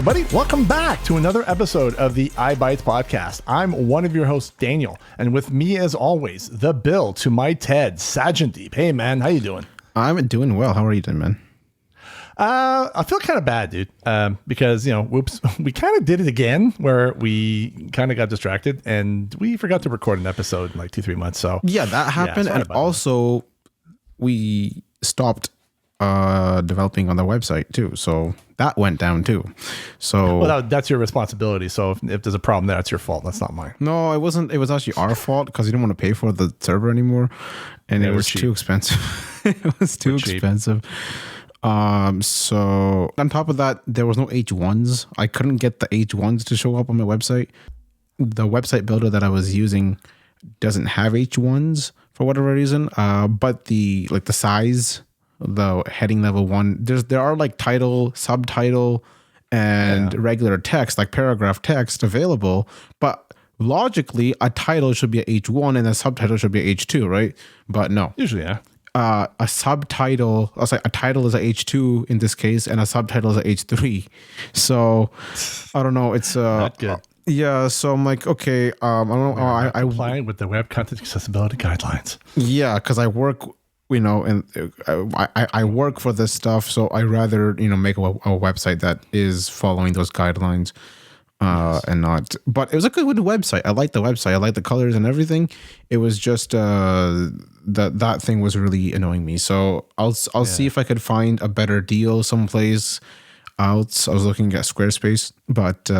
everybody. Welcome back to another episode of the iBites podcast. I'm one of your hosts, Daniel, and with me, as always, the Bill to my Ted, Sergeant Deep. Hey, man, how you doing? I'm doing well. How are you doing, man? I feel kind of bad, dude, because, whoops, we kind of did it again where we kind of got distracted and we forgot to record an episode in like 2-3 months. So yeah, that happened. And also we stopped developing on the website too. So that went down too. So well, that's your responsibility. So if there's a problem there, it's your fault. That's not mine. No, it wasn't. It was actually our fault because we didn't want to pay for the server anymore. And it was too expensive. It was too expensive. So on top of that, there was no H1s. I couldn't get the H1s to show up on my website. The website builder that I was using doesn't have H1s for whatever reason. But the size, the heading level 1, there are like title, subtitle, and regular text, like paragraph text available. But logically, a title should be a H1 and a subtitle should be a H2, right? But no. Usually, yeah. A subtitle, a title is a H2 in this case, and a subtitle is a H3. So I don't know. It's not good. Yeah. So I'm like, okay. I don't know. I complying with the Web Content Accessibility Guidelines. Yeah, because I work, and I work for this stuff, so I rather make a website that is following those guidelines. And not, but it was a good website. I like the website. I like the colors and everything. It was just that thing was really annoying me. So I'll see if I could find a better deal someplace else. I was looking at Squarespace, but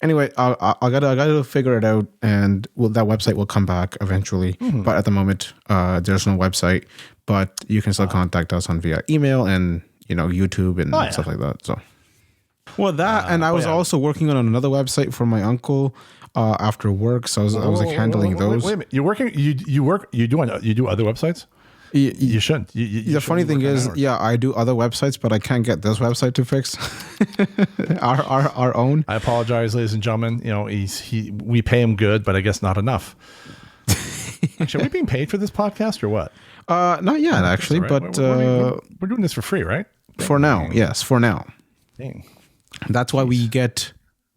anyway, I gotta figure it out, and that website will come back eventually. Mm-hmm. But at the moment, there's no website. But you can still contact us on via email and YouTube and stuff like that. So. Well, that and I was also working on another website for my uncle after work, so I was like handling those. Wait a minute, you're working? You do other websites? You shouldn't. The funny thing is, I do other websites, but I can't get this website to fix our own. I apologize, ladies and gentlemen. We pay him good, but I guess not enough. Actually, are we being paid for this podcast or what? Not yet, actually, right. But we're doing this for free, right? For now, yes, for now. Dang. That's why we get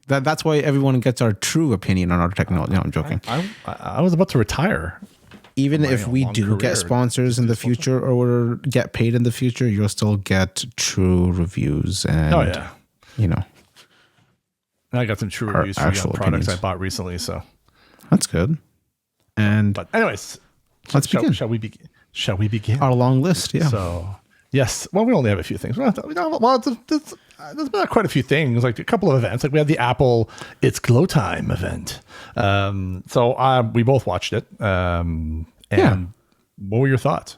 that. That's why everyone gets our true opinion on our technology. No, I'm joking. I was about to retire. Even if we do get sponsors in the future or get paid in the future, you'll still get true reviews and I got some true reviews for the products I bought recently, so that's good. But anyways, let's begin. Shall we begin? Our long list, yeah. So yes, well, we only have a few things. There's been quite a few things, like a couple of events. Like we had the Apple It's Glow Time event. So we both watched it. And what were your thoughts?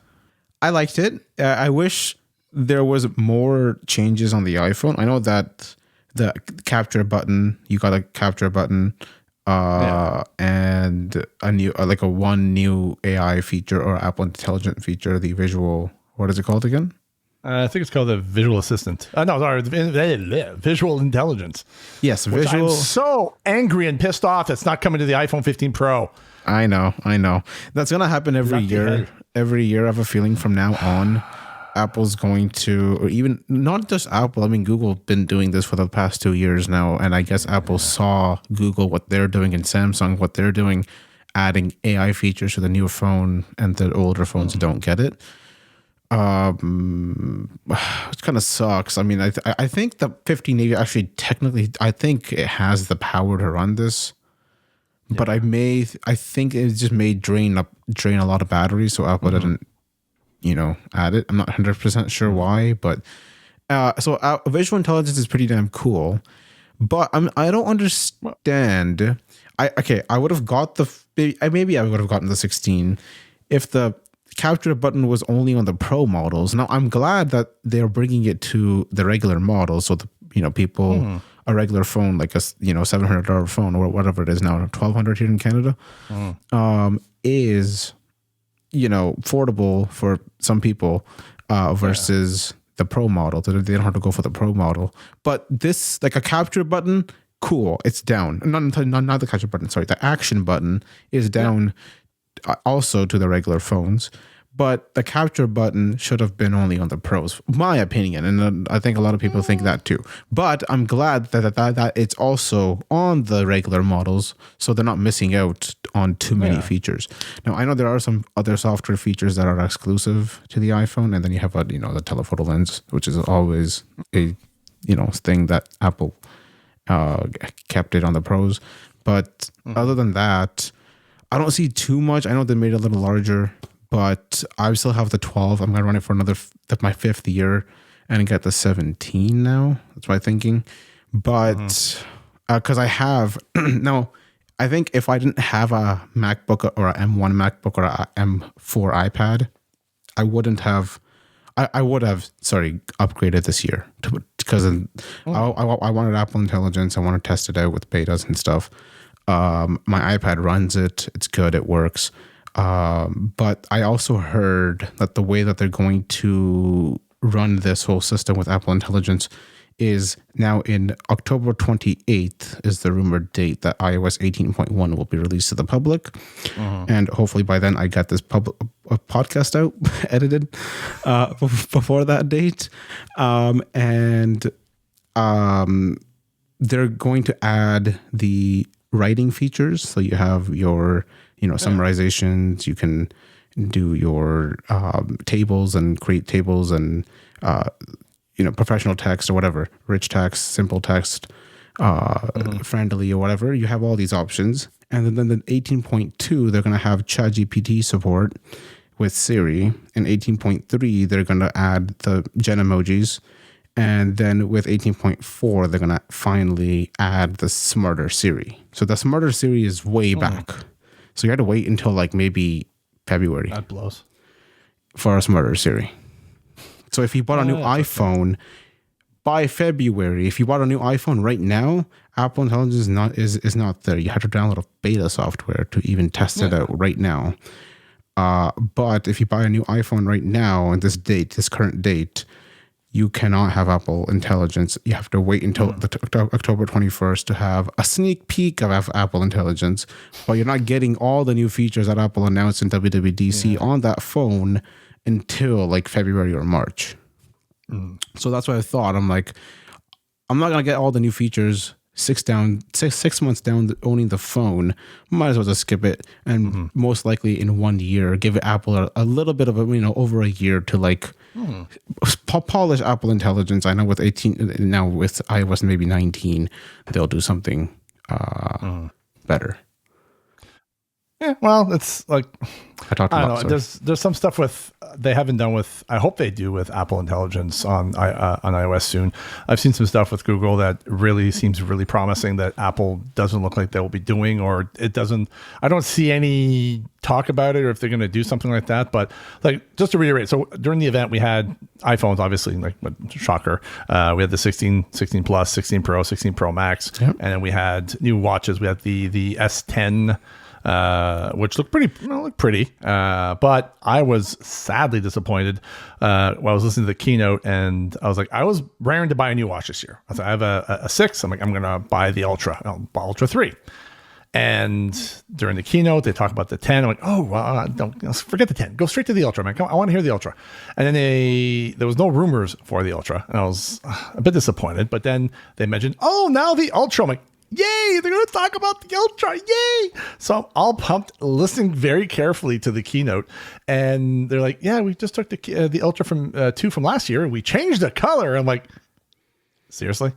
I liked it. I wish there was more changes on the iPhone. I know that the capture button, you got a capture button and a new, one new AI feature or Apple Intelligent feature, the visual, what is it called again? I think it's called the Visual Assistant. Visual Intelligence. Yes, visual. I'm so angry and pissed off it's not coming to the iPhone 15 Pro. I know. That's going to happen every year. Every year I have a feeling from now on, Apple's going to, or even not just Apple. I mean, Google been doing this for the past 2 years now. And I guess Apple saw Google, what they're doing, and Samsung, what they're doing, adding AI features to the newer phone, and the older phones don't get it. It kind of sucks. I mean, I think the 1580 actually technically, I think it has the power to run this, but I think it just may drain a lot of battery. So Apple didn't, add it. I'm not 100% sure why, but so visual intelligence is pretty damn cool. But I don't understand. I would have got maybe I would have gotten the 16 if the capture button was only on the Pro models. Now I'm glad that they're bringing it to the regular model, so the people a regular phone like a $700 phone or whatever it is now, $1,200 here in Canada, is affordable for some people versus the Pro model. They don't have to go for the Pro model. But this, like a capture button, cool, it's down. Not the capture button. Sorry, the action button is down. Also to the regular phones, But the capture button should have been only on the Pros, my opinion, and I think a lot of people think that too. But I'm glad that it's also on the regular models, so they're not missing out on too many features. Now, I know there are some other software features that are exclusive to the iPhone, and then you have the telephoto lens, which is always a thing that Apple kept it on the Pros. But other than that, I don't see too much. I know they made it a little larger, but I still have the 12. I'm gonna run it for my 5th year and get the 17 now. That's my thinking. But because I have now, I think if I didn't have a MacBook or a M1 MacBook or a M4 iPad, I wouldn't have. I would have upgraded this year because I wanted Apple Intelligence. I want to test it out with betas and stuff. My iPad runs it. It's good. It works. But I also heard that the way that they're going to run this whole system with Apple Intelligence is now in October 28th is the rumored date that iOS 18.1 will be released to the public. And hopefully by then I got this podcast out edited before that date. They're going to add the writing features. So you have your summarizations, you can do your tables and create tables and professional text or whatever, rich text, simple text, friendly or whatever. You have all these options. And then the 18.2, they're going to have ChatGPT support with Siri. And 18.3, they're going to add the Gen emojis. And then with 18.4, they're going to finally add the smarter Siri. So the smarter Siri is way back. So you had to wait until like maybe February. That blows. For a smarter Siri. So if you bought a new iPhone by February, if you bought a new iPhone right now, Apple Intelligence is not there. You have to download a beta software to even test it out right now. But if you buy a new iPhone right now on this current date, you cannot have Apple Intelligence. You have to wait until October 21st to have a sneak peek of Apple Intelligence. But you're not getting all the new features that Apple announced in WWDC on that phone until like February or March. So that's what I thought. I'm like, I'm not going to get all the new features 6 months down owning the phone. Might as well just skip it. And most likely in 1 year, give Apple a little bit of over a year to like polish Apple Intelligence. I know with 18 now with iOS maybe 19, they'll do something better. Yeah, well, it's like I don't know. There's some stuff they haven't done with. I hope they do with Apple Intelligence on iOS soon. I've seen some stuff with Google that really seems really promising that Apple doesn't look like they will be doing, or it doesn't. I don't see any talk about it, or if they're going to do something like that. But like just to reiterate, so during the event we had iPhones, obviously, like shocker. We had the 16 Plus, 16 Pro, 16 Pro Max, and then we had new watches. We had the S10. Which looked pretty, but I was sadly disappointed while I was listening to the keynote, and I was like, I was raring to buy a new watch this year. I have a 6. I'm like, I'm gonna buy the Ultra 3. And during the keynote, they talk about the 10. I'm like, oh, well, don't forget the 10. Go straight to the Ultra, man. I want to hear the Ultra. And then there was no rumors for the Ultra, and I was a bit disappointed. But then they mentioned, oh, now the Ultra. I'm like, yay, they're going to talk about the Ultra, yay. So I'm all pumped, listening very carefully to the keynote. And they're like, yeah, we just took the Ultra from 2 from last year, and we changed the color. I'm like, seriously?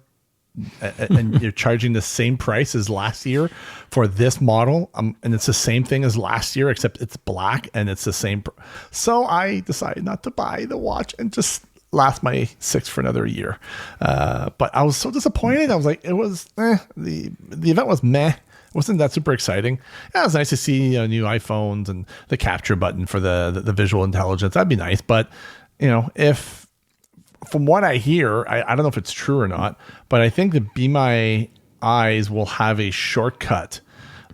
And you're charging the same price as last year for this model? And it's the same thing as last year, except it's black, and it's the same. So I decided not to buy the watch and just last my 6 for another year. But I was so disappointed. I was like, it was the event was meh. It wasn't that super exciting. Yeah, it was nice to see new iPhones and the capture button for the visual intelligence. That'd be nice. But if from what I hear, I don't know if it's true or not, but I think the Be My Eyes will have a shortcut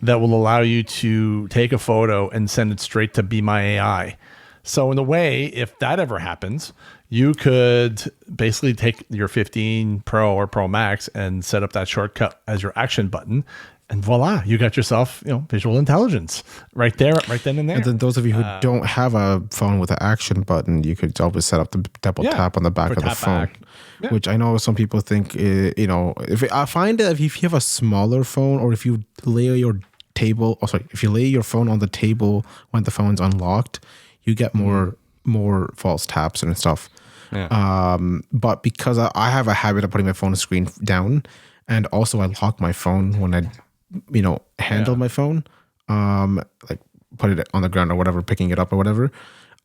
that will allow you to take a photo and send it straight to Be My AI. So in a way, if that ever happens, you could basically take your 15 Pro or Pro Max and set up that shortcut as your action button, And voila, you got yourself, visual intelligence right there, right then and there. And then those of you who don't have a phone with an action button, you could always set up the double tap on the back of the phone, which I know some people think, I find that if you have a smaller phone, or if you lay your phone on the table when the phone's unlocked, you get more false taps and stuff. Yeah. But because I have a habit of putting my phone screen down, and also I lock my phone when I handle my phone, like put it on the ground or whatever, picking it up or whatever,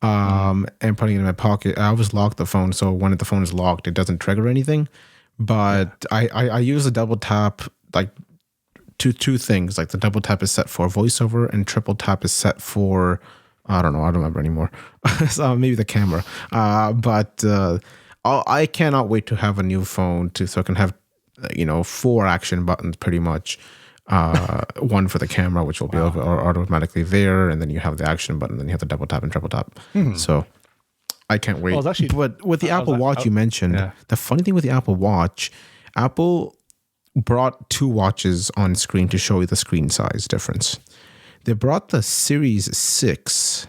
and putting it in my pocket. I always lock the phone, so when the phone is locked, it doesn't trigger anything. But I use a double tap, like two things. Like the double tap is set for voiceover, and triple tap is set for, I don't remember anymore. So maybe the camera. But I cannot wait to have a new phone so I can have 4 action buttons pretty much. One for the camera, which will be automatically there, and then you have the action button, then you have the double tap and triple tap. So I can't wait. But with the Apple Watch you mentioned, the funny thing with the Apple Watch, Apple brought 2 watches on screen to show you the screen size difference. They brought the Series 6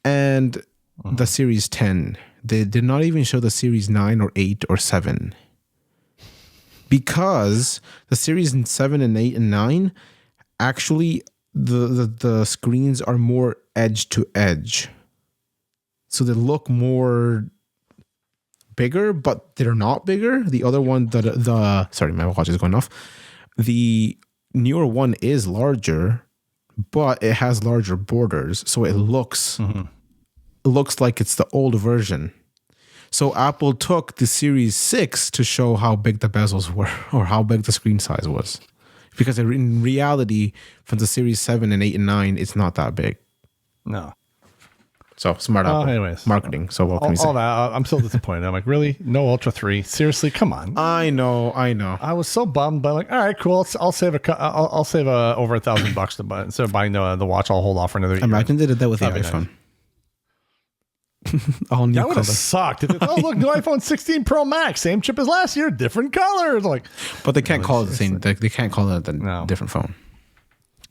and the Series 10. They did not even show the Series 9 or 8 or 7. Because the Series 7 and 8 and 9, actually, the screens are more edge to edge. So they look more bigger, but they're not bigger. The other one, sorry, my watch is going off. The newer one is larger, but it has larger borders. So it looks like it's the old version. So Apple took the Series 6 to show how big the bezels were, or how big the screen size was. Because in reality, from the Series 7 and 8 and 9, it's not that big. No. So smart Apple. Anyways. Marketing. So what can we say? All that, I'm still disappointed. I'm like, really? No Ultra 3? Seriously? Come on. I know. I was so bummed, but I'm like, all right, cool. I'll save over $1,000 to buy. Instead of buying the watch, I'll hold off for another year. Imagine they did that with the iPhone. Nice. All new that would have sucked. Look, new iPhone 16 Pro Max, same chip as last year, different colors. Like, but they can't call it the same. They can't call it a different phone.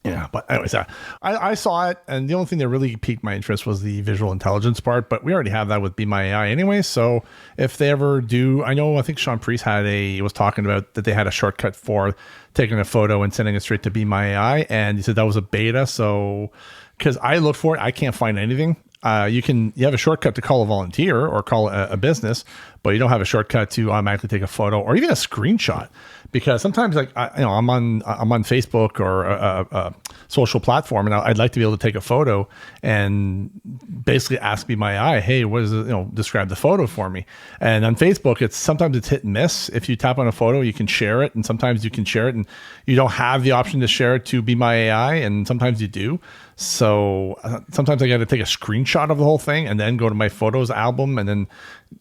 Yeah, but anyways, I saw it, and the only thing that really piqued my interest was the visual intelligence part. But we already have that with Be My AI anyway. So if they ever do, I think Sean Priest was talking about that they had a shortcut for taking a photo and sending it straight to Be My AI, and he said that was a beta. So because I looked for it, I can't find anything. You have a shortcut to call a volunteer or call a business, but you don't have a shortcut to automatically take a photo or even a screenshot. Because sometimes, like I'm on Facebook or a social platform, and I'd like to be able to take a photo and basically ask Be My AI, hey, what is it? Describe the photo for me. And on Facebook, sometimes it's hit and miss. If you tap on a photo, you can share it, and sometimes you can share it, and you don't have the option to share it to Be My AI, and sometimes you do. So sometimes I got to take a screenshot of the whole thing and then go to my photos album and then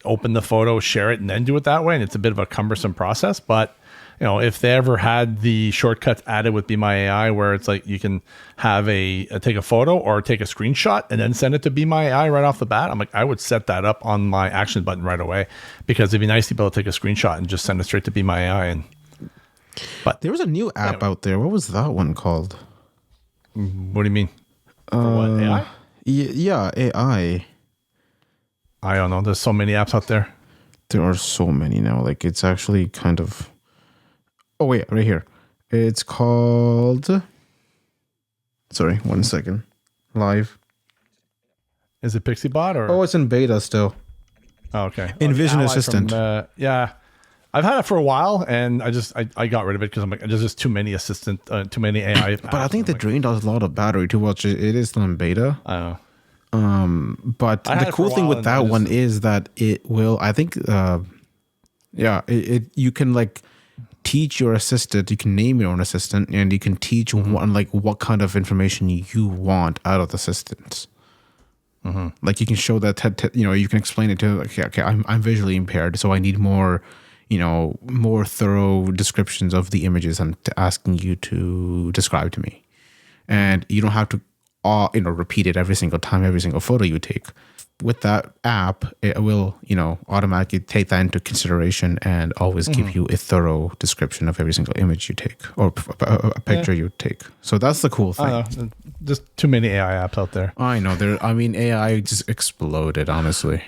open the photo, share it, and then do it that way. And it's a bit of a cumbersome process, but if they ever had the shortcuts added with Be My AI, where it's like you can have take a photo or take a screenshot and then send it to Be My AI right off the bat, I'm like, I would set that up on my action button right away, because it'd be nice to be able to take a screenshot and just send it straight to Be My AI. But there was a new app out there. What was that one called? What do you mean? For what, AI? Yeah, AI. I don't know. There's so many apps out there. There are so many now. Like, it's actually kind of... Oh, wait, right here. It's called... Sorry, 1 second. Live. Is it PixieBot or... Oh, it's in beta still. Oh, okay. Envision Assistant. Yeah. I've had it for a while, and I got rid of it because I'm like, there's just too many too many AI. But I think they drained a lot of battery too much. It is still in beta. I know. But the cool thing with that one is that it will, I think, you can like teach your assistant, you can name your own assistant, and you can teach what kind of information you want out of the assistants. Mm-hmm. Like you can show that, you can explain it to, okay, I'm visually impaired, so I need more thorough descriptions of the images I'm asking you to describe to me. And you don't have to, repeat it every single time, every single photo you take. with that app, it will, automatically take that into consideration and always give you a thorough description of every single image you take or a picture you take. So that's the cool thing. I don't know. Just too many AI apps out there. I know. AI just exploded, honestly.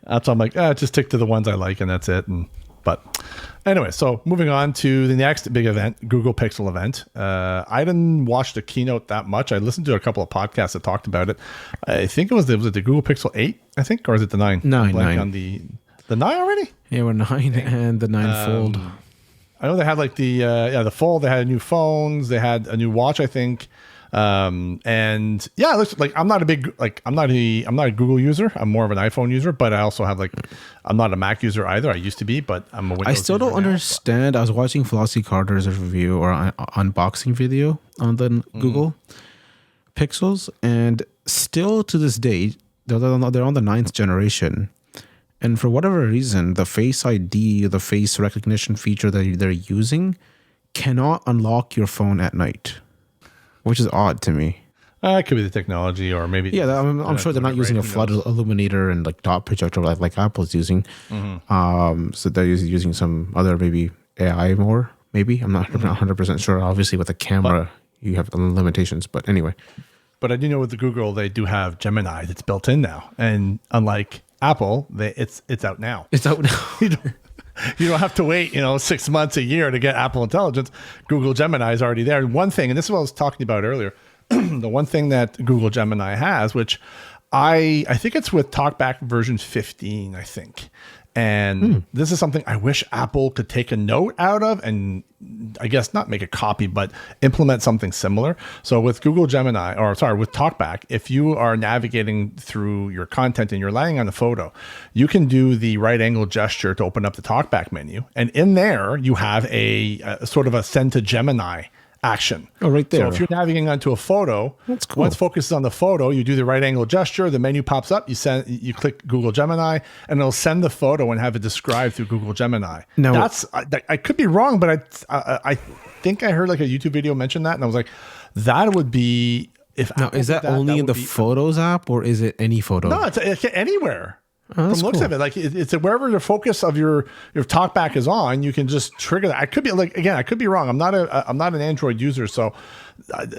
That's why I'm like, just stick to the ones I like and that's it. But anyway, so moving on to the next big event, Google Pixel event. I didn't watch the keynote that much. I listened to a couple of podcasts that talked about it. I think was it the Google Pixel 8, I think, or is it the 9? 9. On the 9 already? Yeah, we're 9 and the 9 Fold. I know they had like the Fold. They had new phones. They had a new watch, I think. And yeah, it looks like I'm not a Google user. I'm more of an iPhone user, but I also have I'm not a Mac user either. I used to be, but I'm a Windows I still don't understand. I was watching Flossie Carter's review or unboxing video on the Google Pixels, and still to this day, they're on the 9th generation. And for whatever reason, the Face ID, the face recognition feature that they're using cannot unlock your phone at night. Which is odd to me. It could be the technology, or maybe I'm sure they're not using a flood illuminator and dot projector like Apple's using. So they're using some other maybe AI more. Maybe I'm not 100% sure. Obviously, with a camera, you have limitations. But anyway, but I do know with the Google they do have Gemini that's built in now, and unlike Apple, it's out now. It's out now. You don't have to wait, 6 months, a year to get Apple Intelligence. Google Gemini is already there. And one thing, and this is what I was talking about earlier, the one thing that Google Gemini has, which I think it's with TalkBack version 15, I think. And this is something I wish Apple could take a note out of and I guess not make a copy, but implement something similar. So with Google Gemini, with TalkBack, if you are navigating through your content and you're laying on a photo, you can do the right angle gesture to open up the TalkBack menu. And in there, you have a sort of a send to Gemini action. Oh, right there. So if you're navigating onto a photo, that's cool. Once focus is on the photo, you do the right angle gesture, the menu pops up, you click Google Gemini, and it'll send the photo and have it described through Google Gemini. No, I could be wrong, but I think I heard like a YouTube video mention that, and I was like, that would be is that only in the Photos app or is it any photo? No, it's anywhere. Oh, from looks of it, like it's wherever the focus of your TalkBack is on, you can just trigger that. I could be I could be wrong. I'm not an Android user, so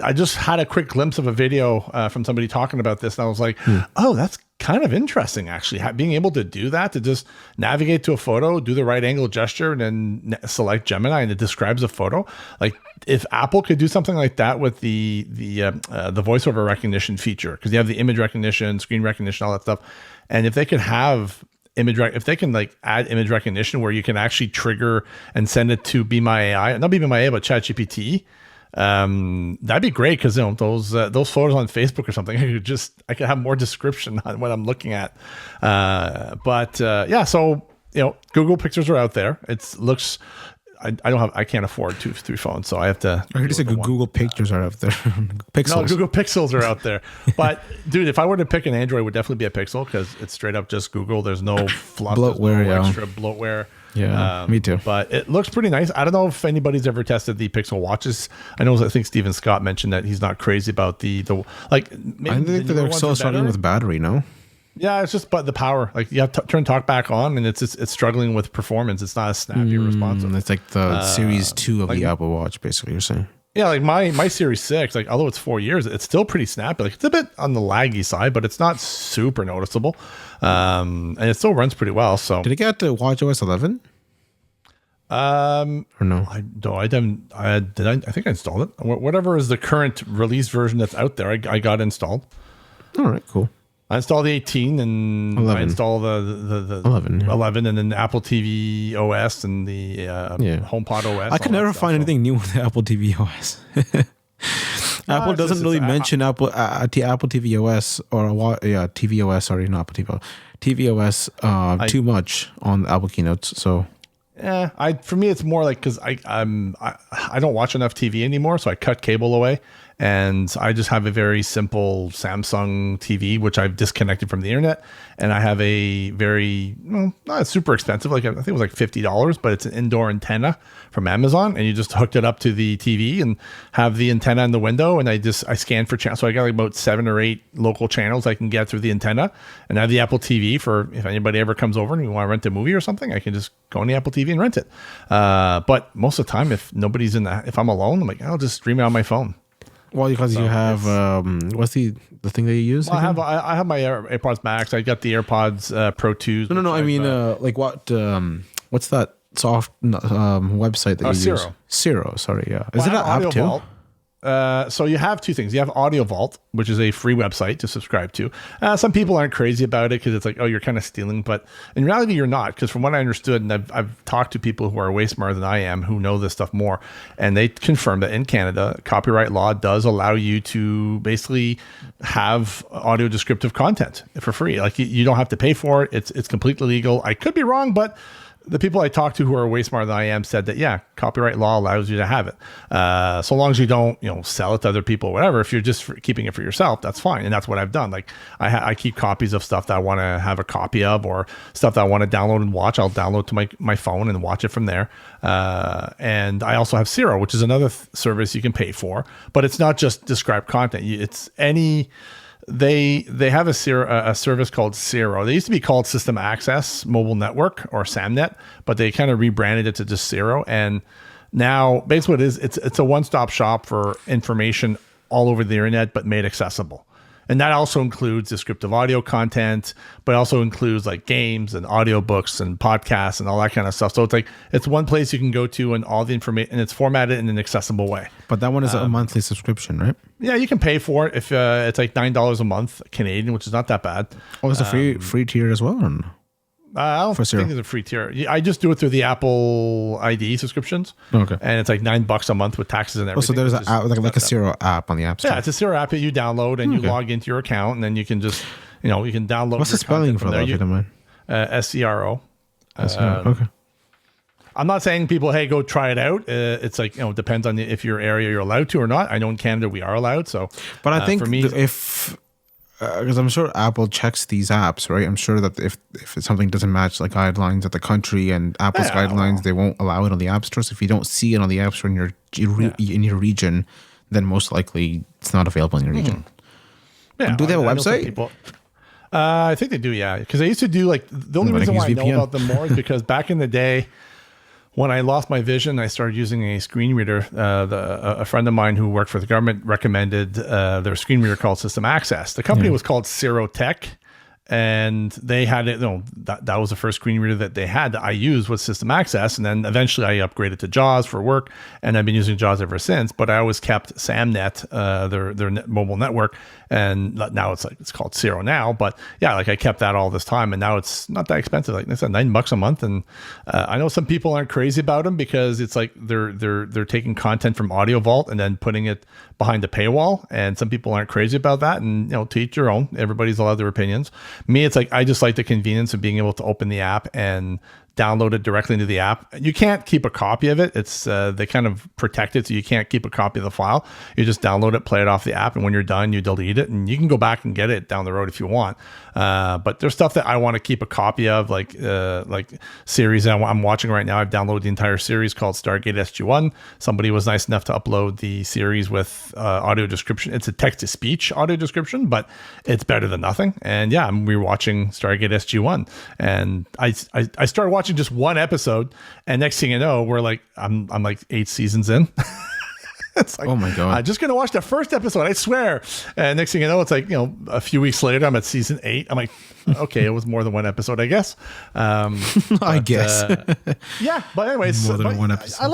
I just had a quick glimpse of a video from somebody talking about this, and I was like, oh, that's kind of interesting, actually, being able to do that, to just navigate to a photo, do the right angle gesture, and then select Gemini, and it describes a photo. Like if Apple could do something like that with the voiceover recognition feature, because you have the image recognition, screen recognition, all that stuff. And if they could have if they can add image recognition where you can actually trigger and send it to Be My AI, not Be My AI, but ChatGPT, that'd be great, because those photos on Facebook or something, I could have more description on what I'm looking at. So Google Pictures are out there. I can't afford 2-3 phones, so I have to. I heard you say Google Pictures are out there. Pixels. No, Google Pixels are out there. But dude, if I were to pick an Android, it would definitely be a Pixel, because it's straight up just Google. There's no fluff, bloatware, no extra bloatware. Yeah, me too. But it looks pretty nice. I don't know if anybody's ever tested the Pixel watches. I think Steven Scott mentioned that he's not crazy about the like. I think they're still struggling with battery. No. Yeah, it's just the power. Like you have to turn TalkBack on, and it's struggling with performance. It's not as snappy or responsive. It's like the Series 2 of the Apple Watch, basically. You're saying. Yeah, like my Series 6, like although it's 4 years, it's still pretty snappy. Like it's a bit on the laggy side, but it's not super noticeable. And it still runs pretty well. So did it get to WatchOS 11? Or no? I didn't. I think I installed it. Whatever is the current release version that's out there, I got installed. All right, cool. I installed the 18 and 11. I installed the 11, yeah. 11 and then the Apple TV OS and the HomePod OS. I could never find anything new with the Apple TV OS. Apple doesn't really mention Apple TV OS or TV OS. Sorry, not Apple TV OS too much on the Apple keynotes. So. For me, it's more like because I don't watch enough TV anymore, so I cut cable away, And I just have a very simple Samsung TV, which I've disconnected from the internet. And I have a very, well, not super expensive, like I think it was like $50, but it's an indoor antenna from Amazon. And you just hooked it up to the TV and have the antenna in the window. And I scan for channels. So I got like about 7 or 8 local channels I can get through the antenna. And I have the Apple TV for if anybody ever comes over and you want to rent a movie or something, I can just go on the Apple TV and rent it. But most of the time, if nobody's if I'm alone, I'm like, I'll just stream it on my phone. Well, because you have what's the thing that you use? Well, I have my AirPods Max. I got the AirPods Pro 2s. No. I mean, like what? What's that soft website that you use? Zero. Sorry, yeah. Is it an app too? Vault. So you have 2 things. You have Audio Vault, which is a free website to subscribe to. Some people aren't crazy about it because it's like, oh, you're kind of stealing. But in reality, you're not. Because from what I understood, and I've talked to people who are way smarter than I am, who know this stuff more, and they confirm that in Canada, copyright law does allow you to basically have audio descriptive content for free. Like you don't have to pay for it. It's completely legal. I could be wrong, but the people I talked to who are way smarter than I am said that, yeah, copyright law allows you to have it. So long as you don't, sell it to other people or whatever. If you're just keeping it for yourself, that's fine. And that's what I've done. Like I keep copies of stuff that I want to have a copy of, or stuff that I want to download and watch. I'll download to my phone and watch it from there. And I also have Zero, which is another service you can pay for, but it's not just described content. It's any... They have a service called Zero. They used to be called System Access Mobile Network, or SAMNet, but they kind of rebranded it to just Zero. And now basically what it is, it's a one-stop shop for information all over the internet, but made accessible. And that also includes descriptive audio content, but also includes like games and audiobooks and podcasts and all that kind of stuff. So it's one place you can go to, and all the information, and it's formatted in an accessible way. But that one is a monthly subscription, right? Yeah, you can pay for it if it's like $9 a month Canadian, which is not that bad. Oh, it's a free tier as well? Or no? I don't think it's a free tier. I just do it through the Apple ID subscriptions. Okay. And it's like $9 a month with taxes and everything. Oh, so there's like a Zero app on the App Store. Yeah, it's a Zero app that you download and you log into your account, and then you can just, you can download. What's the spelling for that, if you don't mind? SCRO. Okay. I'm not saying people, hey, go try it out. It's like, it depends on if your area you're allowed to or not. I know in Canada we are allowed. So, but I think for me, because I'm sure Apple checks these apps, right? I'm sure that if something doesn't match the guidelines of the country and Apple's guidelines, they won't allow it on the App Store. So if you don't see it on the App Store in your region, then most likely it's not available in your region. Yeah, do they have a website? I think they do, yeah. Because they used to do the only reason why I know about them more is because back in the day, when I lost my vision, I started using a screen reader. A friend of mine who worked for the government recommended their screen reader called System Access. The company was called Zero Tech, and they had it. That was the first screen reader that they had that I used was System Access, and then eventually I upgraded to JAWS for work, and I've been using JAWS ever since. But I always kept SAMNet, their mobile network, and now it's called Zero now. But yeah, I kept that all this time, and now it's not that expensive. Like I said, $9 a month, and I know some people aren't crazy about them because it's like they're taking content from Audio Vault and then putting it behind a paywall, and some people aren't crazy about that. And to each your own. Everybody's allowed their opinions. Me, it's like I just like the convenience of being able to open the app and download it directly into the app. You can't keep a copy of it. It's they kind of protect it, so you can't keep a copy of the file. You just download it, play it off the app, and when you're done, you delete it, and you can go back and get it down the road if you want. But there's stuff that I want to keep a copy of, like series that I'm watching right now. I've downloaded the entire series called Stargate SG-1. Somebody was nice enough to upload the series with audio description. It's a text-to-speech audio description, but it's better than nothing. And yeah, we were watching Stargate SG-1, and I started watching just one episode, and next thing you know, I'm like 8 seasons in. It's like, oh my God, I'm just going to watch the first episode, I swear. And next thing you know, it's like, a few weeks later, I'm at season 8. I'm like, okay, it was more than one episode, I guess. I guess. Yeah. But anyways, more than one episode. I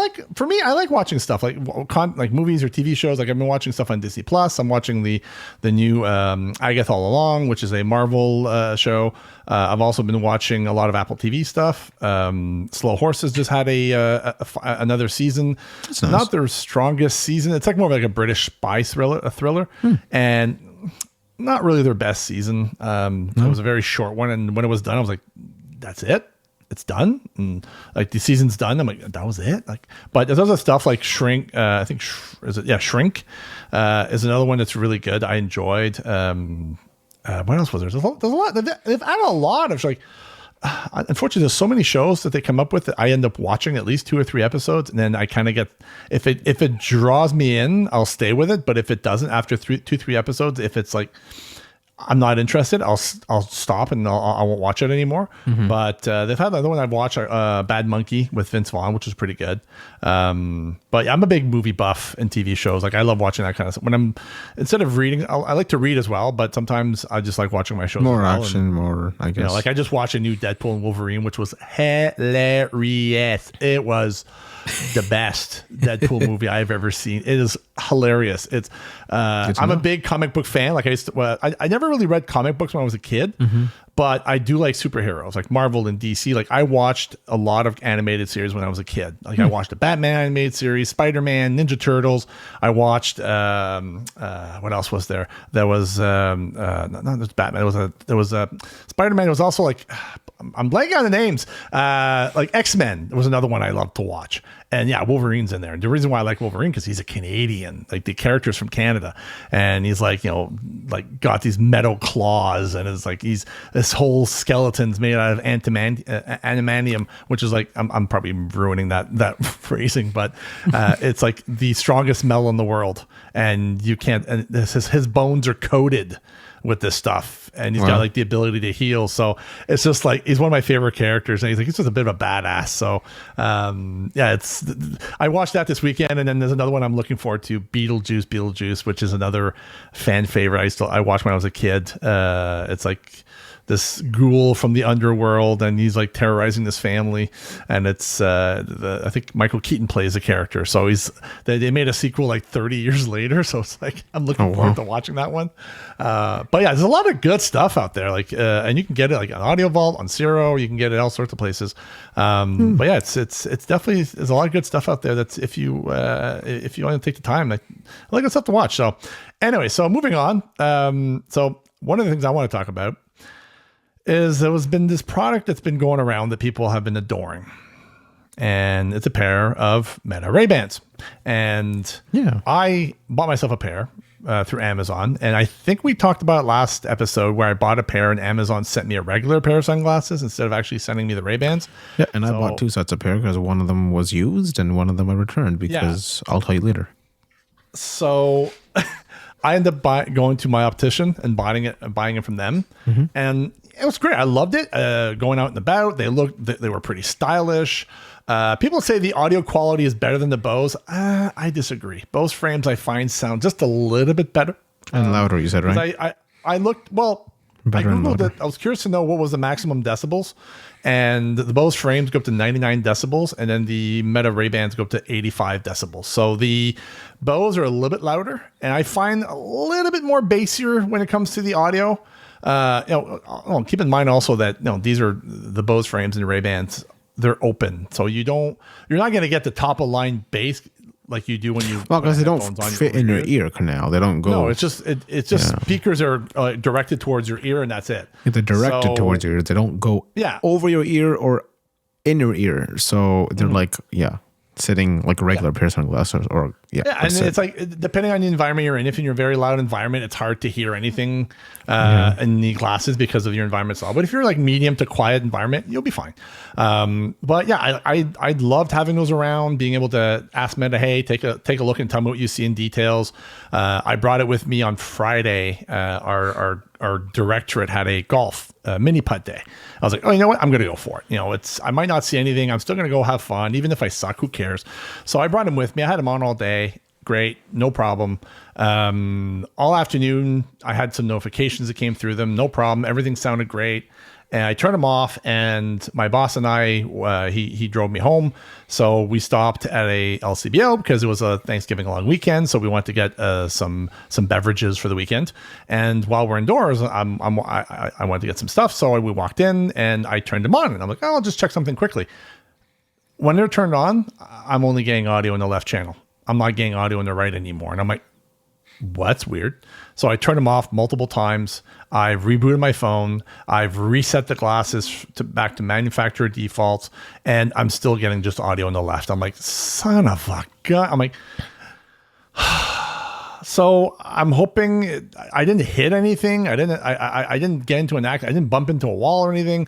like watching stuff like movies or TV shows. Like I've been watching stuff on Disney Plus. I'm watching the new Agatha All Along, which is a Marvel show. I've also been watching a lot of Apple TV stuff. Slow Horses just had another season. That's nice. Not their strongest season. It's more of like a British spy thriller, and not really their best season. It was a very short one, and when it was done, I was like, "That's it." it's done, and like the season's done. I'm like, that was it. Like, but there's other stuff like Shrink. I think Shrink is another one that's really good. I enjoyed. What else was there? There's a lot. They've added a lot of like. Unfortunately, there's so many shows that they come up with that I end up watching at least 2 or 3 episodes, and then I kind of get if it draws me in, I'll stay with it. But if it doesn't, after 2-3 episodes, if it's like I'm not interested, I'll stop and I won't watch it anymore. But they've had another one I've watched, Bad Monkey with Vince Vaughn, which is pretty good. But yeah, I'm a big movie buff in TV shows. Like I love watching that kind of stuff. When I'm instead of reading, I like to read as well. But sometimes I just like watching my shows. More action, more I guess. You know, like I just watched a new Deadpool and Wolverine, which was hilarious. It was the best Deadpool movie I've ever seen. It is hilarious. It's I'm a big comic book fan. Like I never really read comic books when I was a kid, but I do like superheroes like Marvel and DC. Like I watched a lot of animated series when I was a kid. Like I watched the Batman animated series, Spider-Man, Ninja Turtles. I watched what else was there? There was not just Batman. There was Spider-Man. It was also like I'm blanking on the names. Like X-Men was another one I loved to watch. And yeah, Wolverine's in there. And the reason why I like Wolverine because he's a Canadian, like the character's from Canada, and he's like, you know, like got these metal claws, and it's like this whole skeleton's made out of adamantium, which is like I'm probably ruining that phrasing, but it's like the strongest metal in the world, and you can't. And his bones are coated with this stuff, and he's got like the ability to heal. So it's just like he's one of my favorite characters, and he's just a bit of a badass. So yeah, I watched that this weekend, and then there's another one I'm looking forward to, Beetlejuice, which is another fan favorite. I watched when I was a kid. It's like this ghoul from the underworld, and he's like terrorizing this family, and it's I think Michael Keaton plays the character, so they made a sequel like 30 years later, so it's like I'm looking forward to watching that one. But yeah, there's a lot of good stuff out there, like and you can get it like on Audio Vault, on Zero, you can get it all sorts of places. But yeah, it's definitely, there's a lot of good stuff out there. That's if you want to take the time, like good stuff to watch. So anyway, so moving on. So one of the things I want to talk about is there's been this product that's been going around that people have been adoring, and it's a pair of Meta Ray-Bans. And yeah, I bought myself a pair through Amazon, and I think we talked about it last episode where I bought a pair and Amazon sent me a regular pair of sunglasses instead of actually sending me the Ray-Bans. Yeah, and I bought 2 sets of pair because one of them was used and one of them I returned because I'll tell you later. So I ended up going to my optician and buying it from them, and it was great. I loved it. Going out and about, they were pretty stylish. People say the audio quality is better than the Bose. I disagree. Bose frames I find sound just a little bit better and louder. You said, right? I looked better. I Googled it. I was curious to know what was the maximum decibels, and the Bose frames go up to 99 decibels, and then the Meta Ray-Bans go up to 85 decibels. So the Bose are a little bit louder, and I find a little bit more bassier when it comes to the audio. Keep in mind also that these are the Bose frames and Ray-Bans. They're open, so you're not going to get the top of line bass like you do when you because they don't fit in your ear canal. They don't go. No, it's just speakers are directed towards your ear, and that's it. They're directed towards your ear. They don't go over your ear or in your ear. So they're like sitting like a regular pair of sunglasses and it's like depending on the environment you're in. If you're in a very loud environment, it's hard to hear anything in the glasses because of your environment style. But if you're like medium to quiet environment, you'll be fine. But yeah, I loved having those around, being able to ask Meta, hey, take a look and tell me what you see in details. I brought it with me on Friday. Our directorate had a golf mini putt day. I was like, oh, you know what? I'm going to go for it. I might not see anything. I'm still going to go have fun. Even if I suck, who cares? So I brought him with me. I had him on all day. Great. No problem. All afternoon, I had some notifications that came through them. No problem. Everything sounded great. And I turned them off, and my boss and I, he drove me home. So we stopped at a LCBO because it was a Thanksgiving long weekend. So we went to get some beverages for the weekend. And while we're indoors, I wanted to get some stuff. So we walked in, and I turned them on, and I'm like, I'll just check something quickly. When they're turned on, I'm only getting audio in the left channel. I'm not getting audio in the right anymore. And I'm like, well, that's weird. So I turned them off multiple times. I've rebooted my phone. I've reset the glasses back to manufacturer defaults, and I'm still getting just audio on the left. I'm like, son of a gun. I'm like, so I'm hoping I didn't hit anything. I didn't get into an accident. I didn't bump into a wall or anything.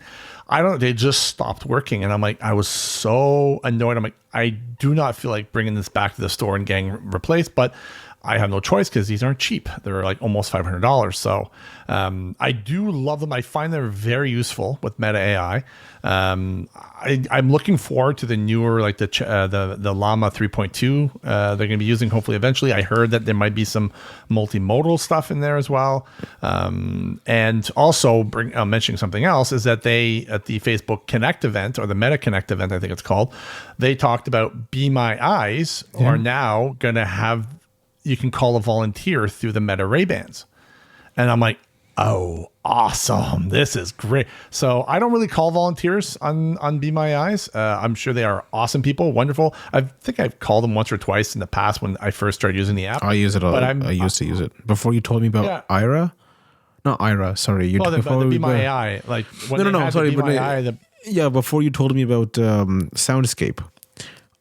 They just stopped working. And I'm like, I was so annoyed. I'm like, I do not feel like bringing this back to the store and getting replaced, but I have no choice because these aren't cheap. They're like almost $500. So I do love them. I find they're very useful with Meta AI. I'm looking forward to the newer, like the Llama 3.2. They're going to be using hopefully eventually. I heard that there might be some multimodal stuff in there as well. And also mentioning something else is that they, at the Facebook Connect event, or the Meta Connect event, I think it's called, they talked about Be My Eyes are now going to have, you can call a volunteer through the Meta Ray-Bans. And I'm like, oh, awesome. This is great. So I don't really call volunteers on Be My Eyes. I'm sure they are awesome people, wonderful. I think I've called them once or twice in the past when I first started using the app. I use it a lot. I used to use it. Before you told me about Ira. Not Ira, sorry. The Be My AI. Like when no, sorry. Be My AI, yeah, before you told me about Soundscape,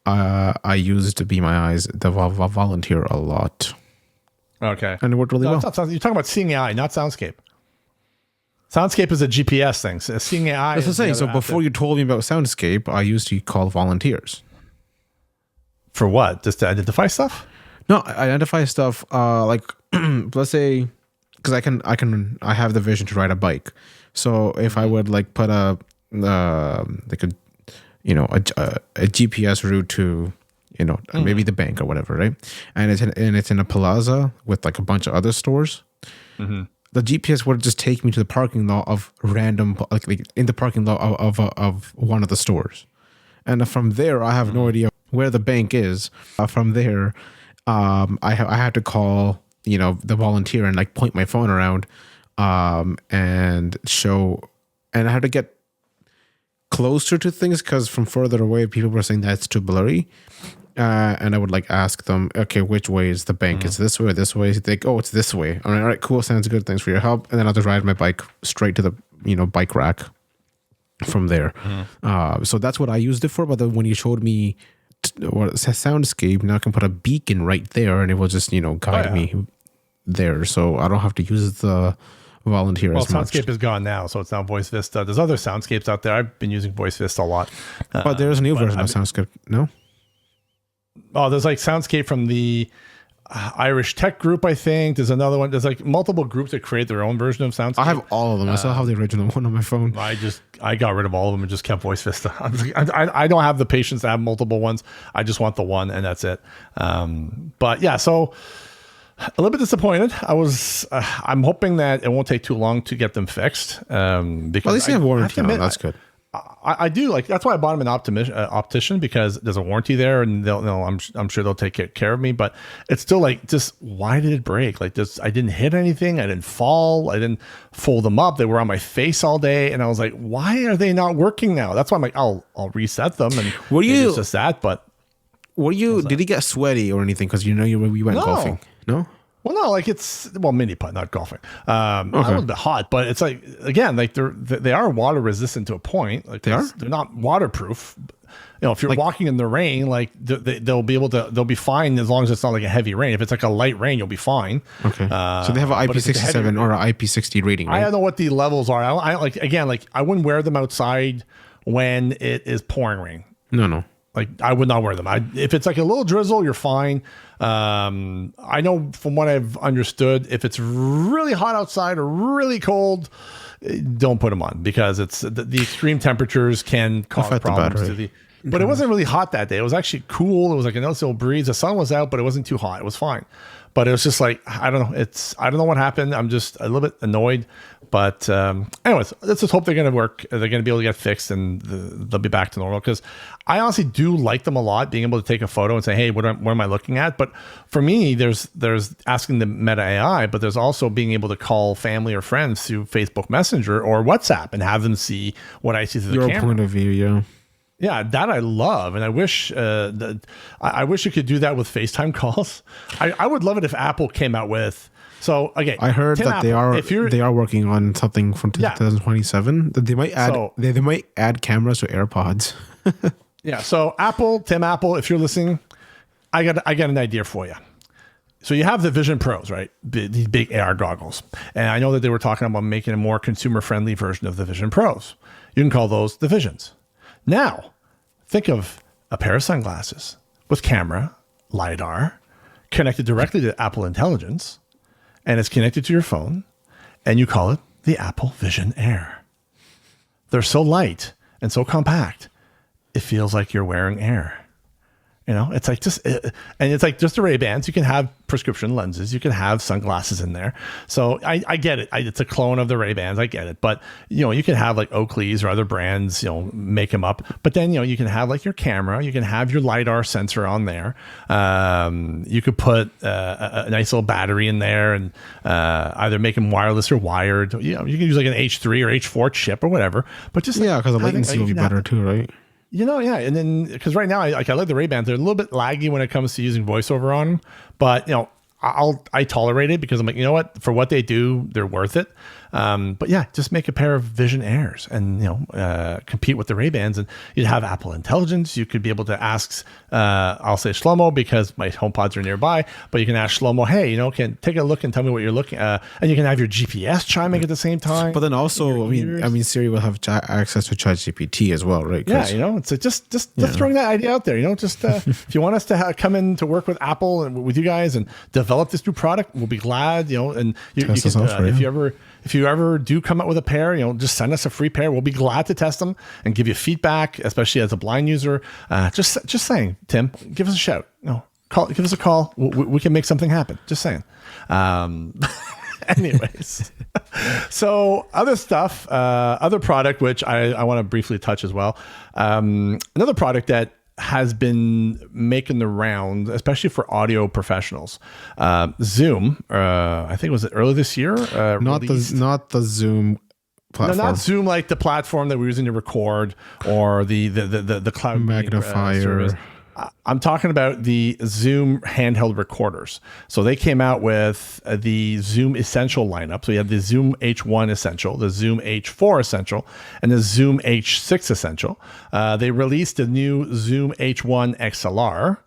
I used Be My Eyes, the volunteer, a lot. Okay. And it worked really well. You're talking about Seeing AI, not Soundscape. Soundscape is a GPS thing. So Seeing AI. That's what I'm saying. So before you told me about Soundscape, I used to call volunteers. For what? Just to identify stuff? No, identify stuff. Like let's say, because I have the vision to ride a bike. So if I would like put a GPS route to, maybe the bank or whatever, right? And it's in a plaza with like a bunch of other stores. Mm-hmm. The GPS would just take me to the parking lot of random, like in the parking lot of one of the stores. And from there, I have no idea where the bank is. From there, I had to call, the volunteer and like point my phone around, and show, and I had to get closer to things because from further away, people were saying that's too blurry. And I would like ask them, okay, which way is the bank? Is this way or this way? They go, oh, it's this way. All right, cool. Sounds good. Thanks for your help. And then I'll just ride my bike straight to the, bike rack from there. So that's what I used it for. But then when you showed me what it says Soundscape, now I can put a beacon right there and it will just, guide me there. So I don't have to use the volunteer as much. Soundscape is gone now, so it's now Voice Vista. There's other Soundscapes out there. I've been using Voice Vista a lot. But there's a new version of Soundscape, no? Oh, there's like Soundscape from the Irish Tech Group, I think. There's another one. There's like multiple groups that create their own version of Soundscape. I have all of them. I still have the original one on my phone. I got rid of all of them and just kept Voice Vista. I don't have the patience to have multiple ones. I just want the one and that's it. But yeah, so a little bit disappointed. I'm hoping that it won't take too long to get them fixed. Because at least they have warranty now. That's good. I do like, that's why I bought him an optician, because there's a warranty there and I'm sure they'll take care of me, but it's still like, just why did it break? Like this, I didn't hit anything. I didn't fall. I didn't fold them up. They were on my face all day. And I was like, why are they not working now? That's why I'm like, I'll reset them. And it's just that, but did he get sweaty or anything? Cause we went golfing. No? Well, no, like mini putt, not golfing. A little bit hot, but it's like, again, like they are water resistant to a point. Like they're not waterproof. If you're walking in the rain, like they'll be fine as long as it's not like a heavy rain. If it's like a light rain, you'll be fine. Okay. So they have an IP67 or an IP60 rating, right? I don't know what the levels are. I wouldn't wear them outside when it is pouring rain. No. Like I would not wear them. If it's like a little drizzle, you're fine. I know from what I've understood, if it's really hot outside or really cold, don't put them on, because it's the extreme temperatures can cause problems but it wasn't really hot that day. It was actually cool. It was like a noticeable breeze. The sun was out, but it wasn't too hot. It was fine. But it was just like, I don't know. I don't know what happened. I'm just a little bit annoyed. But anyways, let's just hope they're going to work. They're going to be able to get fixed and they'll be back to normal. Because I honestly do like them a lot, being able to take a photo and say, hey, what am I looking at? But for me, there's asking the Meta AI, but there's also being able to call family or friends through Facebook Messenger or WhatsApp and have them see what I see through the camera. Your point of view, yeah. Yeah, that I love, and I wish I wish you could do that with FaceTime calls. I would love it if Apple came out with. So again, I heard that Apple, they are working on something from 2027 that they might add. They might add cameras to AirPods. Yeah. So Tim Apple, if you're listening, I got an idea for you. So you have the Vision Pros, right? These big AR goggles, and I know that they were talking about making a more consumer-friendly version of the Vision Pros. You can call those the Visions. Now, think of a pair of sunglasses with camera, LiDAR, connected directly to Apple Intelligence, and it's connected to your phone, and you call it the Apple Vision Air. They're so light and so compact, it feels like you're wearing air. You know, it's like and it's like just the Ray-Bans. You can have prescription lenses. You can have sunglasses in there. So I get it. It's a clone of the Ray-Bans. I get it. But, you know, you can have like Oakley's or other brands, you know, make them up. But then, you know, you can have like your camera. You can have your LiDAR sensor on there. You could put a nice little battery in there and either make them wireless or wired. You know, you can use like an H3 or H4 chip or whatever. But just because the latency will be better too, right? You know, yeah, and then because right now I like the Ray-Bans. They're a little bit laggy when it comes to using voiceover on them, but you know, I tolerate it because I'm like, you know what, for what they do, they're worth it. But yeah, just make a pair of Vision Airs and, you know, compete with the Ray-Bans, and you'd have Apple Intelligence. You could be able to ask, I'll say Shlomo because my HomePods are nearby, but you can ask Shlomo, hey, you know, can take a look and tell me what you're looking at. And you can have your GPS chiming at the same time. But then also, I mean, Siri will have access to ChatGPT as well, right? Yeah, you know, it's just throwing that idea out there. You know, just if you want us to come in to work with Apple and with you guys and develop this new product, we'll be glad. You know, and you can, if you ever do come up with a pair, you know, just send us a free pair. We'll be glad to test them and give you feedback, especially as a blind user. Just saying, Tim, give us a shout. No, give us a call. We can make something happen. Just saying. Anyways, so other stuff, other product, which I want to briefly touch as well. Another product that has been making the round, especially for audio professionals. Zoom, I think was it early this year? Not the Zoom platform. No, not Zoom like the platform that we're using to record or the cloud magnifier service. I'm talking about the Zoom handheld recorders. So they came out with the Zoom Essential lineup. So you have the Zoom H1 Essential, the Zoom H4 Essential, and the Zoom H6 Essential. They released a new Zoom H1 XLR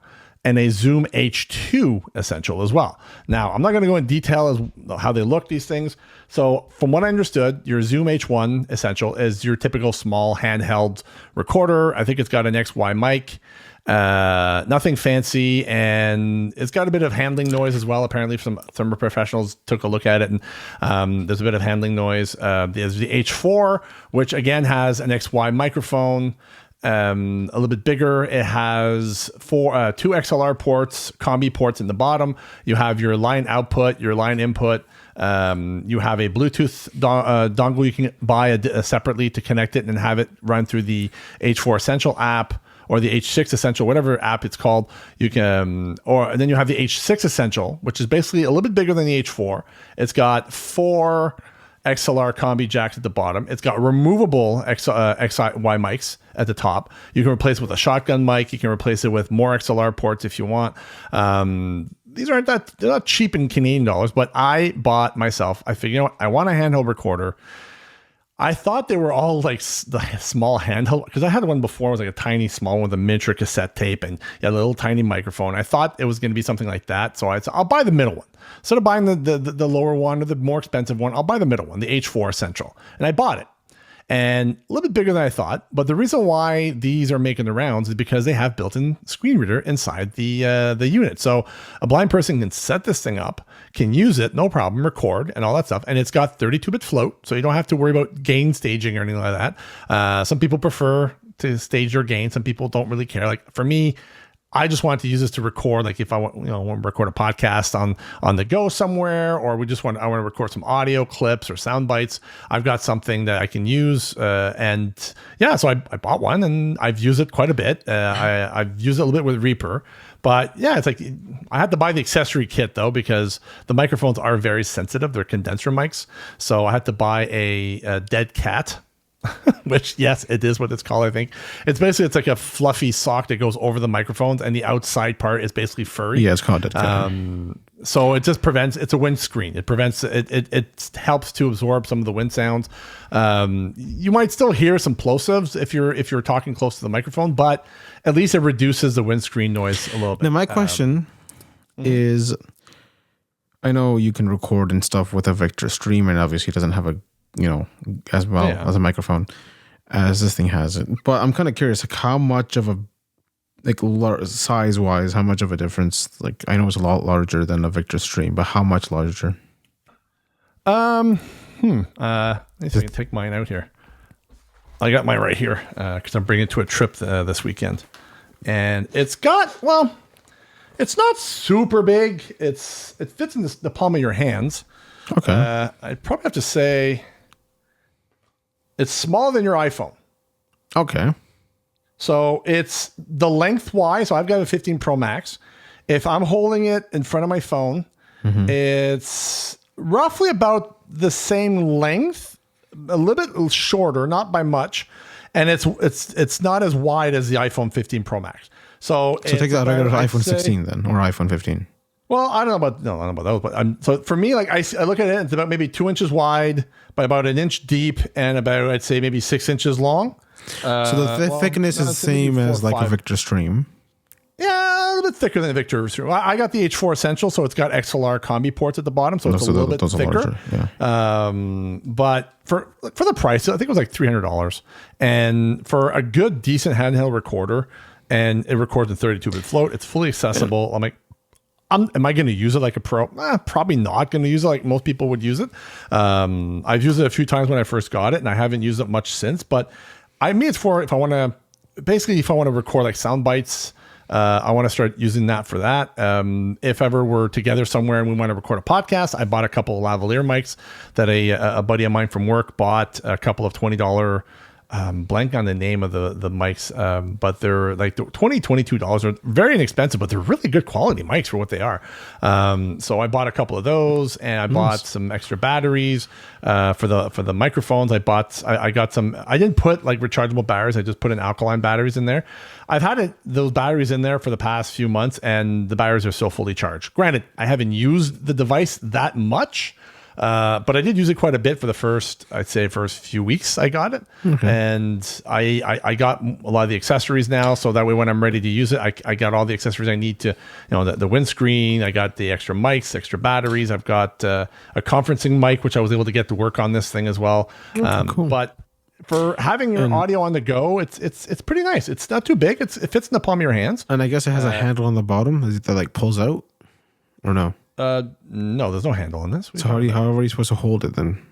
and a Zoom H2 Essential as well. Now, I'm not going to go in detail as how they look, these things. So from what I understood, your Zoom H1 Essential is your typical small handheld recorder. I think it's got an XY mic. Nothing fancy, and it's got a bit of handling noise as well. Apparently, some professionals took a look at it, and there's a bit of handling noise. There's the H4, which again has an XY microphone, a little bit bigger. It has two XLR ports, combi ports in the bottom. You have your line output, your line input. You have a Bluetooth dongle you can buy separately to connect it and have it run through the H4 Essential app. Or the H6 Essential, whatever app it's called, you can, and then you have the H6 Essential, which is basically a little bit bigger than the H4. It's got 4 XLR combi jacks at the bottom. It's got removable XY mics at the top. You can replace it with a shotgun mic. You can replace it with more XLR ports if you want. These they're not cheap in Canadian dollars, but I bought myself. I figured, you know what, I want a handheld recorder. I thought they were all like the small handheld, because I had one before. It was like a tiny small one with a miniature cassette tape and a little tiny microphone. I thought it was going to be something like that. So I'll buy the middle one. Instead of buying the lower one or the more expensive one, I'll buy the middle one, the H4 Essential. And I bought it. And a little bit bigger than I thought. But the reason why these are making the rounds is because they have built-in screen reader inside the unit. So a blind person can set this thing up, can use it, no problem, record and all that stuff. And it's got 32-bit float, so you don't have to worry about gain staging or anything like that. Some people prefer to stage your gain. Some people don't really care. Like for me, I just wanted to use this to record, like if I want to record a podcast on the go somewhere, or I want to record some audio clips or sound bites. I've got something that I can use, and yeah, so I bought one and I've used it quite a bit. I've used it a little bit with Reaper, but yeah, it's like I had to buy the accessory kit though, because the microphones are very sensitive. They're condenser mics, so I had to buy a dead cat which, yes, it is what it's called, I think. It's like a fluffy sock that goes over the microphones, and the outside part is basically furry. Yeah, it's called it. So it just prevents, it's a windscreen. It prevents, it helps to absorb some of the wind sounds. You might still hear some plosives if you're talking close to the microphone, but at least it reduces the windscreen noise a little bit. Now, my question is, I know you can record and stuff with a Victor Stream, and obviously it doesn't have a, as well as a microphone as this thing has it. But I'm kind of curious, like how much of a, like size wise, how much of a difference? Like I know it's a lot larger than a Victor Stream, but how much larger? Let me see if I can take mine out here. I got mine right here because I'm bringing it to a trip this weekend, and it's got, well, it's not super big. It fits in the palm of your hands. Okay. I'd probably have to say it's smaller than your iPhone. Okay. So it's the lengthwise. So I've got a 15 Pro Max. If I'm holding it in front of my phone, it's roughly about the same length, a little bit shorter, not by much, and it's not as wide as the iPhone 15 Pro Max. So take that regular iPhone 16 then, or iPhone 15. Well, I don't know about those, but so for me, like I look at it, it's about maybe 2 inches wide by about an inch deep and about, I'd say, maybe 6 inches long. So the thickness is the same as like a Victor Stream. Yeah, a little bit thicker than a Victor Stream. I got the H4 Essential, so it's got XLR combi ports at the bottom, so it's a little bit thicker. Larger, yeah. But for the price, I think it was like $300, and for a good, decent handheld recorder, and it records in 32-bit float. It's fully accessible. I'm like, am I going to use it like a pro? Probably not going to use it like most people would use it. I've used it a few times when I first got it, and I haven't used it much since. But it's for if I want to record like sound bites. I want to start using that for that. If ever we're together somewhere and we want to record a podcast, I bought a couple of lavalier mics that a buddy of mine from work bought, a couple of $20, blank on the name of the mics, but they're like $22 are very inexpensive, but they're really good quality mics for what they are. So I bought a couple of those, and I bought some extra batteries for the microphones. I got some. I didn't put like rechargeable batteries. I just put in alkaline batteries in there. I've had those batteries in there for the past few months, and the batteries are still fully charged. Granted, I haven't used the device that much. But I did use it quite a bit for the first few weeks I got it. And I got a lot of the accessories now, so that way when I'm ready to use it, I got all the accessories I need to, the windscreen, I got the extra mics, extra batteries. I've got a conferencing mic, which I was able to get to work on this thing as well. Cool. But for having your audio on the go, it's pretty nice. It's not too big. It fits in the palm of your hands. And I guess it has a handle on the bottom that like pulls out, or no? No, there's no handle on this. So how are you supposed to hold it then?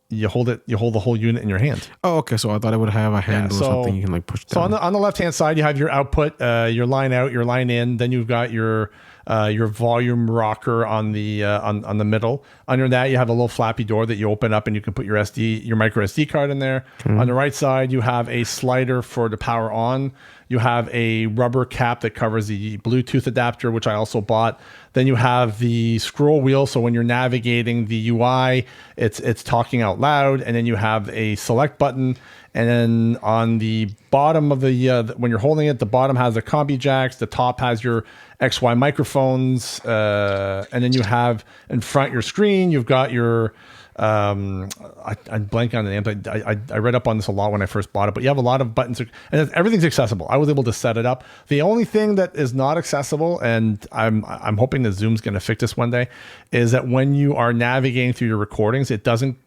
You hold the whole unit in your hand. Oh, okay. So I thought it would have a handle or something you can like push down. So on the left hand side, you have your output, your line out, your line in. Then you've got your volume rocker on the on the middle. Under that, you have a little flappy door that you open up, and you can put your micro SD card in there. On the right side, you have a slider for the power on. You have a rubber cap that covers the Bluetooth adapter, which I also bought. Then you have the scroll wheel, so when you're navigating the UI, it's talking out loud. And then you have a select button. And then on the bottom of the when you're holding it, the bottom has the combi jacks. The top has your XY microphones. And then you have in front your screen. You've got your I blank on the names. I read up on this a lot when I first bought it, but you have a lot of buttons, and everything's accessible. I was able to set it up. The only thing that is not accessible, and I'm hoping that Zoom's going to fix this one day, is that when you are navigating through your recordings, it doesn't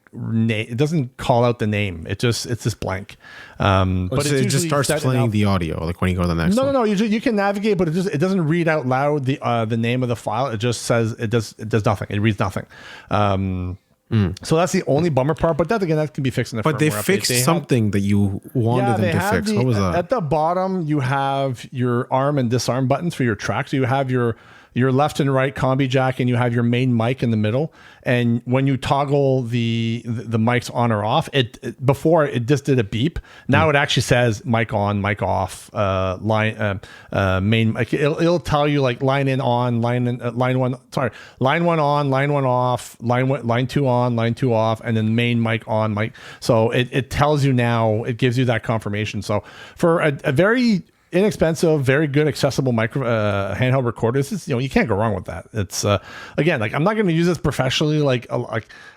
call out the name. It's just blank. But it just starts playing the audio, like when you go to the next one. No. You can navigate, but it doesn't read out loud the name of the file. It just says it does nothing. It reads nothing. So that's the only bummer part, but that can be fixed in the firmware. But they fixed something that you wanted them to fix. What was that? At the bottom, you have your arm and disarm buttons for your track. So you have your your left and right combi jack, and you have your main mic in the middle. And when you toggle the mics on or off, before it just did a beep. Now it actually says mic on, mic off, line main mic. It'll tell you like line in on, line one on, line one off, line two on, line two off, and then main mic on, mic. So it tells you now. It gives you that confirmation. So for a very inexpensive, very good, accessible handheld recorder, this is, you can't go wrong with that. It's again, like, I'm not going to use this professionally. Like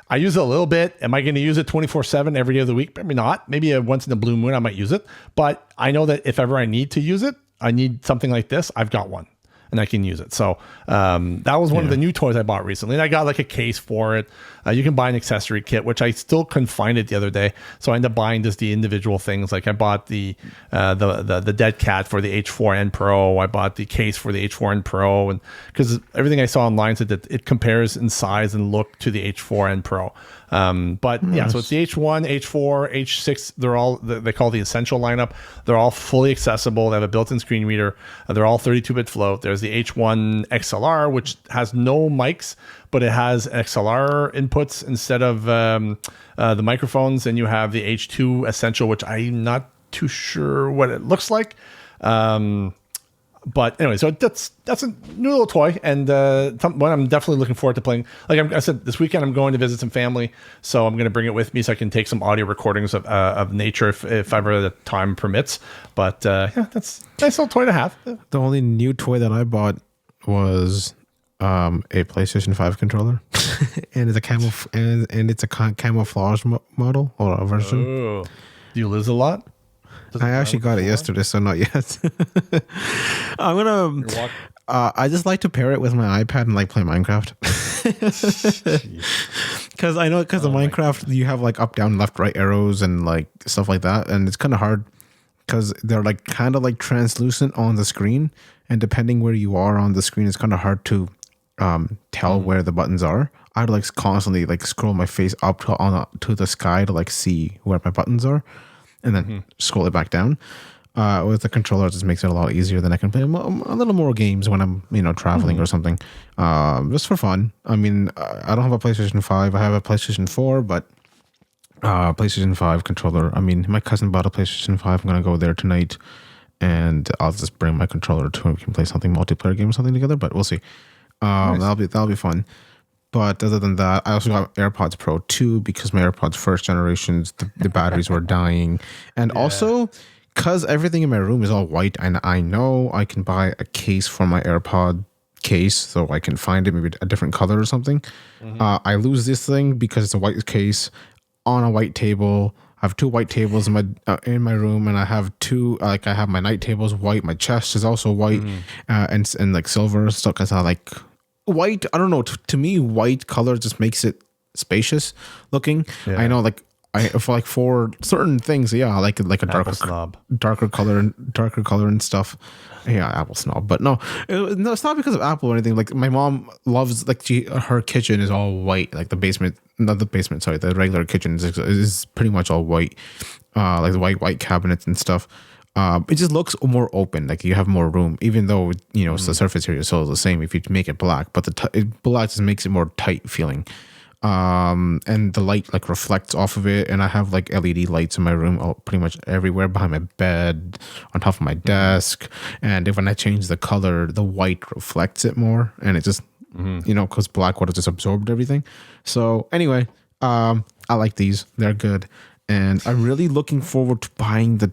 I use it a little bit. Am I going to use it 24/7 every day of the week? Maybe not. Maybe once in a blue moon I might use it. But I know that if ever I need to use it, I need something like this, I've got one. And I can use it. So that was one of the new toys I bought recently. And I got like a case for it. You can buy an accessory kit, which I still couldn't find it the other day. So I ended up buying just the individual things. Like I bought the dead cat for the H4N Pro. I bought the case for the H4N Pro, and because everything I saw online said that it compares in size and look to the H4N Pro. But yeah, so it's the H1, H4, H6. They call the essential lineup. They're all fully accessible. They have a built-in screen reader. They're all 32-bit float. There's the H1 XLR, which has no mics, but it has XLR inputs instead of the microphones. And you have the H2 Essential, which I'm not too sure what it looks like. But anyway, so that's a new little toy, and one I'm definitely looking forward to playing. Like I said, this weekend I'm going to visit some family, so I'm going to bring it with me so I can take some audio recordings of nature if ever the time permits. But yeah, that's a nice little toy to have. The only new toy that I bought was a PlayStation 5 controller, and it's a camouflage model or a version. Oh, do you lose a lot? I actually got it yesterday, so not yet. I'm gonna. I just like to pair it with my iPad and like play Minecraft. Because the Minecraft you have like up, down, left, right arrows and like stuff like that, and it's kind of hard because they're like kind of like translucent on the screen, and depending where you are on the screen, it's kind of hard to tell where the buttons are. I'd like constantly like scroll my face up to the sky to like see where my buttons are, and then scroll it back down. With the controller, it just makes it a lot easier. Then I can play a little more games when I'm, traveling or something, just for fun. I mean, I don't have a PlayStation 5. I have a PlayStation 4, but PlayStation 5 controller. I mean, my cousin bought a PlayStation 5. I'm gonna go there tonight, and I'll just bring my controller too, and we can play something multiplayer game or something together. But we'll see. Nice. That'll be fun. But other than that, I also got AirPods Pro 2 because my AirPods first generations, the batteries were dying, and also. Because everything in my room is all white, and I know I can buy a case for my AirPod case, so I can find it maybe a different color or something. I lose this thing because it's a white case on a white table. I have two white tables in my room, and I have two. I have my night tables white. My chest is also white, and like silver stuff. Because I like white. I don't know. To me, white color just makes it spacious looking. Yeah. I know, like. For certain things, yeah, I like a darker color and stuff. Yeah, Apple snob, but no, it's not because of Apple or anything. Like my mom loves her kitchen is all white, like the regular kitchen is pretty much all white, like the white cabinets and stuff. It just looks more open, like you have more room, even though the surface area is still the same if you make it black, but black just makes it more tight feeling. And the light like reflects off of it, and I have like LED lights in my room pretty much everywhere, behind my bed, on top of my desk, and when I change the color, the white reflects it more, and it just because black would have just absorbed everything. So anyway, I like these, they're good, and I'm really looking forward to buying the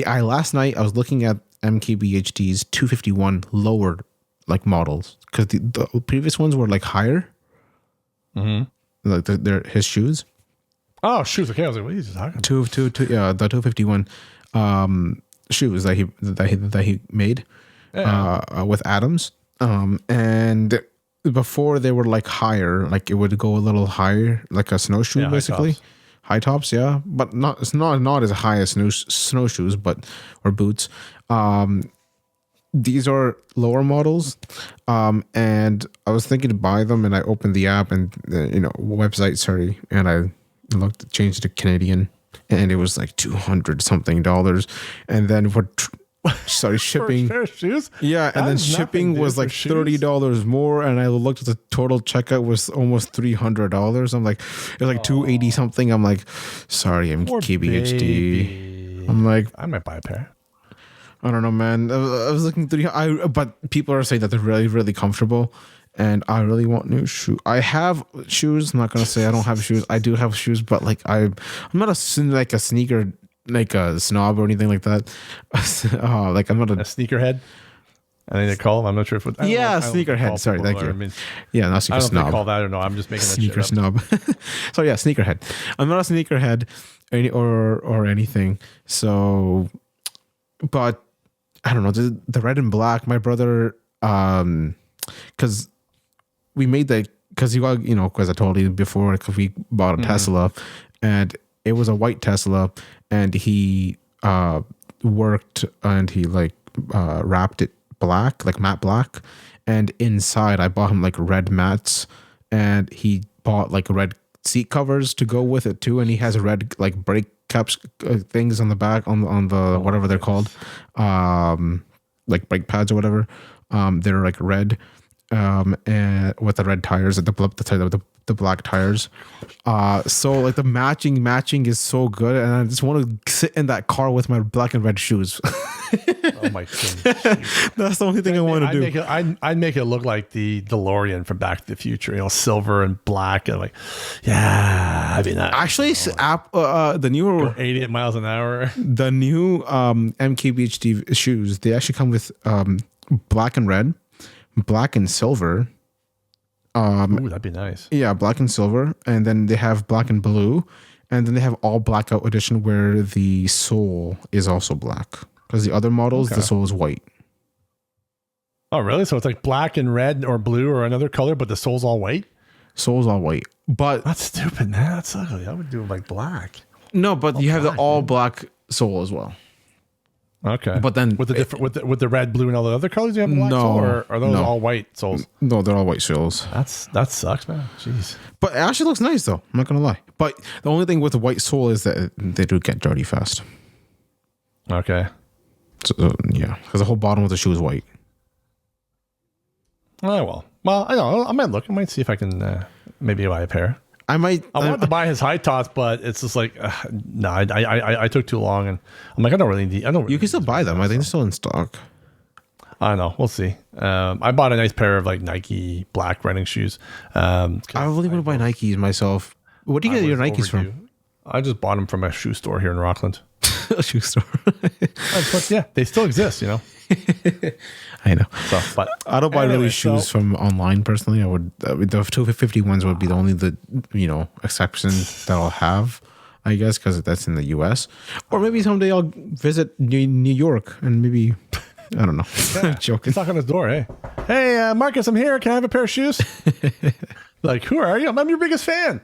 last night I was looking at MKBHD's 251 lower like models, because the previous ones were like higher. Like they're his shoes. Oh, shoes. Okay, I was like, what are you talking about? Yeah, the 251 shoes that he made with Adams. And before they were like higher, like it would go a little higher, like a snowshoe, basically. High tops, yeah, but it's not as high as snowshoes, or boots. These are lower models, and I was thinking to buy them, and I opened the app and website, and I changed to Canadian, and it was like $200 something, and then sorry, shipping. For a pair of shoes? Yeah, and then shipping was like $30 more, and I looked at the total checkout was almost $300. I'm like, it was like 280 something. I'm like, sorry, I'm KBHD. Baby. I'm like, I might buy a pair. I don't know, man. I was looking through. But people are saying that they're really, really comfortable, and I really want new shoes. I have shoes. I'm not gonna say I don't have shoes. I do have shoes, but like I'm not a sneaker like a snob or anything like that. Like I'm not a sneakerhead. I think they call them. I'm not sure if it, sneakerhead. Sorry, thank you. Yeah, not sneaker I don't snob. think they call that or no. I'm just making that sneaker shit up. snob. So yeah, sneakerhead. I'm not a sneakerhead or anything. So, but I don't know the red and black. My brother, because we made that because because I told you before, because we bought a Tesla, and it was a white Tesla, and he worked and he wrapped it black, like matte black, and inside I bought him like red mats, and he bought like red seat covers to go with it too, and he has red like brake caps things on the back on the whatever they're called, like brake pads or whatever. They're like red, and with the red tires, the black tires. So like the matching is so good, and I just want to sit in that car with my black and red shoes. Oh my goodness! That's the only thing I want to do. I'd make it look like the DeLorean from Back to the Future, silver and black, and like, yeah, I mean that. Actually, the newer 88 miles an hour. The new MKBHD shoes, they actually come with black and red, black and silver. Ooh, that'd be nice. Yeah, black and silver, and then they have black and blue, and then they have all blackout edition where the sole is also black. Because the other models, the sole is white. Oh, really? So it's like black and red or blue or another color, but the sole's all white? Sole's all white. But that's stupid, man. That's ugly. I would do it like black. No, but you have the all black sole as well. Okay. But then with the different with the red, blue, and all the other colors, you have black sole, or are those all white soles? No, they're all white soles. That sucks, man. Jeez. But it actually looks nice though. I'm not gonna lie. But the only thing with the white sole is that they do get dirty fast. Okay. So, yeah, because the whole bottom of the shoe is white. Oh well, I don't know. I might look. I might see if I can maybe buy a pair. I wanted to buy his high tops, but it's just like no. I took too long, and I'm like I don't really need. You can still buy them. I think they're still in stock. I don't know. We'll see. I bought a nice pair of like Nike black running shoes. I really want to buy Nikes myself. What do you get your Nikes from? I just bought them from a shoe store here in Rockland. A shoe store. Yeah, they still exist, I know. So, but I don't buy really shoes from online personally. I would the 250 ones would be the only exception that I'll have, I guess, because that's in the US. Or maybe someday I'll visit New York and maybe I don't know. Yeah. Joking. Knock on his door. Hey, Marcus, I'm here. Can I have a pair of shoes? Like, who are you? I'm your biggest fan.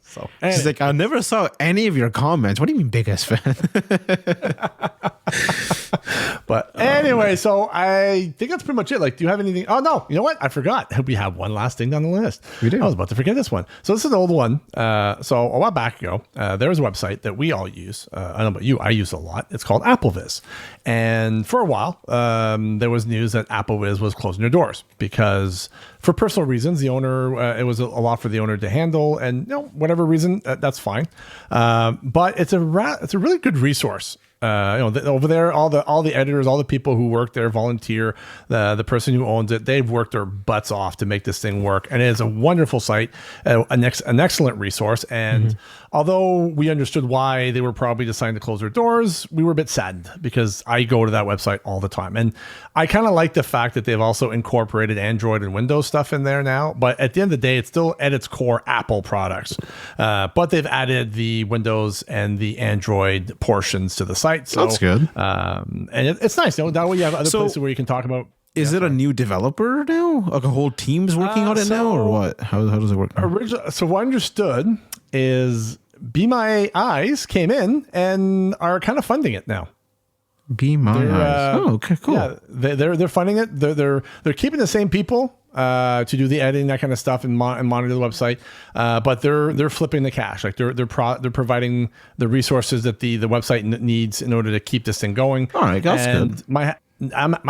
So she's like, I never saw any of your comments. What do you mean biggest fan? But anyway, so I think that's pretty much it. Like, do you have anything? Oh, no. You know what? I forgot. We have one last thing down the list. We do. I was about to forget this one. So this is an old one. So a while back ago, there was a website that we all use. I don't know about you. I use a lot. It's called AppleVis. And for a while, there was news that AppleVis was closing their doors because for personal reasons, the owner, it was a lot for the owner to handle, and whatever reason, that's fine. But it's a really good resource. Over there, all the editors, all the people who work there, volunteer. The person who owns it, they've worked their butts off to make this thing work, and it is a wonderful site, an excellent resource. And although we understood why they were probably deciding to close their doors, we were a bit saddened because I go to that website all the time, and I kind of like the fact that they've also incorporated Android and Windows stuff in there now. But at the end of the day, it's still at its core Apple products, but they've added the Windows and the Android portions to the site. So that's good. And it's nice. That way you have other places where you can talk about. Is it a new developer now? Like a whole team's working on it now, or what? How does it work now? So what I understood is Be My Eyes came in and are kind of funding it now. Be My Eyes. Oh, okay, cool. Yeah, they're funding it. They're keeping the same people. to do the editing, that kind of stuff, and monitor the website. But they're flipping the cash. Like they're providing the resources that the website needs in order to keep this thing going. All right, that's good. My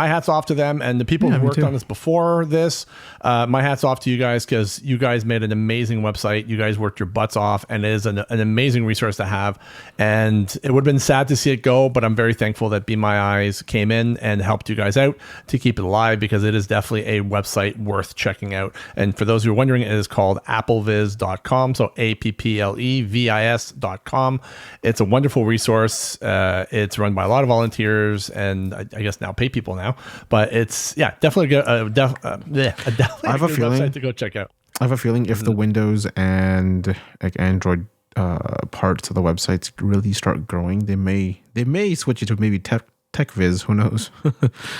hat's off to them and the people who worked on this before this. My hat's off to you guys, because you guys made an amazing website. You guys worked your butts off, and it is an amazing resource to have. And it would have been sad to see it go, but I'm very thankful that Be My Eyes came in and helped you guys out to keep it alive, because it is definitely a website worth checking out. And for those who are wondering, it is called applevis.com. So applevis.com. It's a wonderful resource. It's run by a lot of volunteers, and I guess now pay people now, but it's definitely a good website to go check out. I have a feeling if the Windows and like Android parts of the websites really start growing, they may switch it to maybe TechViz. Who knows?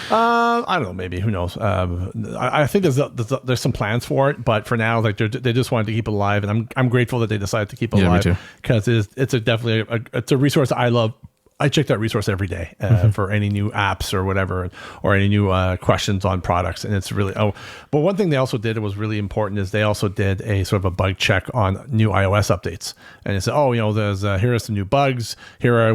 I don't know. Maybe, who knows? I think there's some plans for it, but for now, like they just wanted to keep it alive, and I'm grateful that they decided to keep it alive, because it's definitely a resource I love. I check that resource every day for any new apps or whatever, or any new questions on products. And it's really, but one thing they also did that was really important is they also did a sort of a bug check on new iOS updates. And they said, there's here are some new bugs. Here's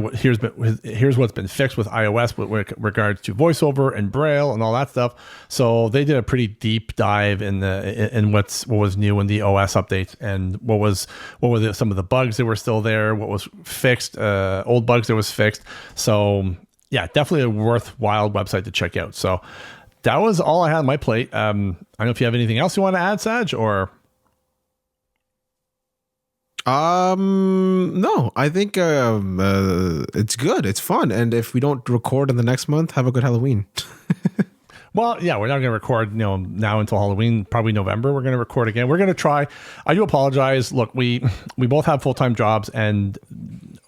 what's been fixed with iOS with regards to voiceover and Braille and all that stuff. So they did a pretty deep dive in what was new in the OS update, and what were some of the bugs that were still there, what was fixed, old bugs that was fixed. So yeah, definitely a worthwhile website to check out. So that was all I had on my plate. I don't know if you have anything else you want to add, Saj, or no, I think it's good. It's fun. And if we don't record in the next month, have a good Halloween. Well, yeah, we're not going to record, now until Halloween, probably November. We're going to record again. We're going to try. I do apologize. Look, we both have full-time jobs, and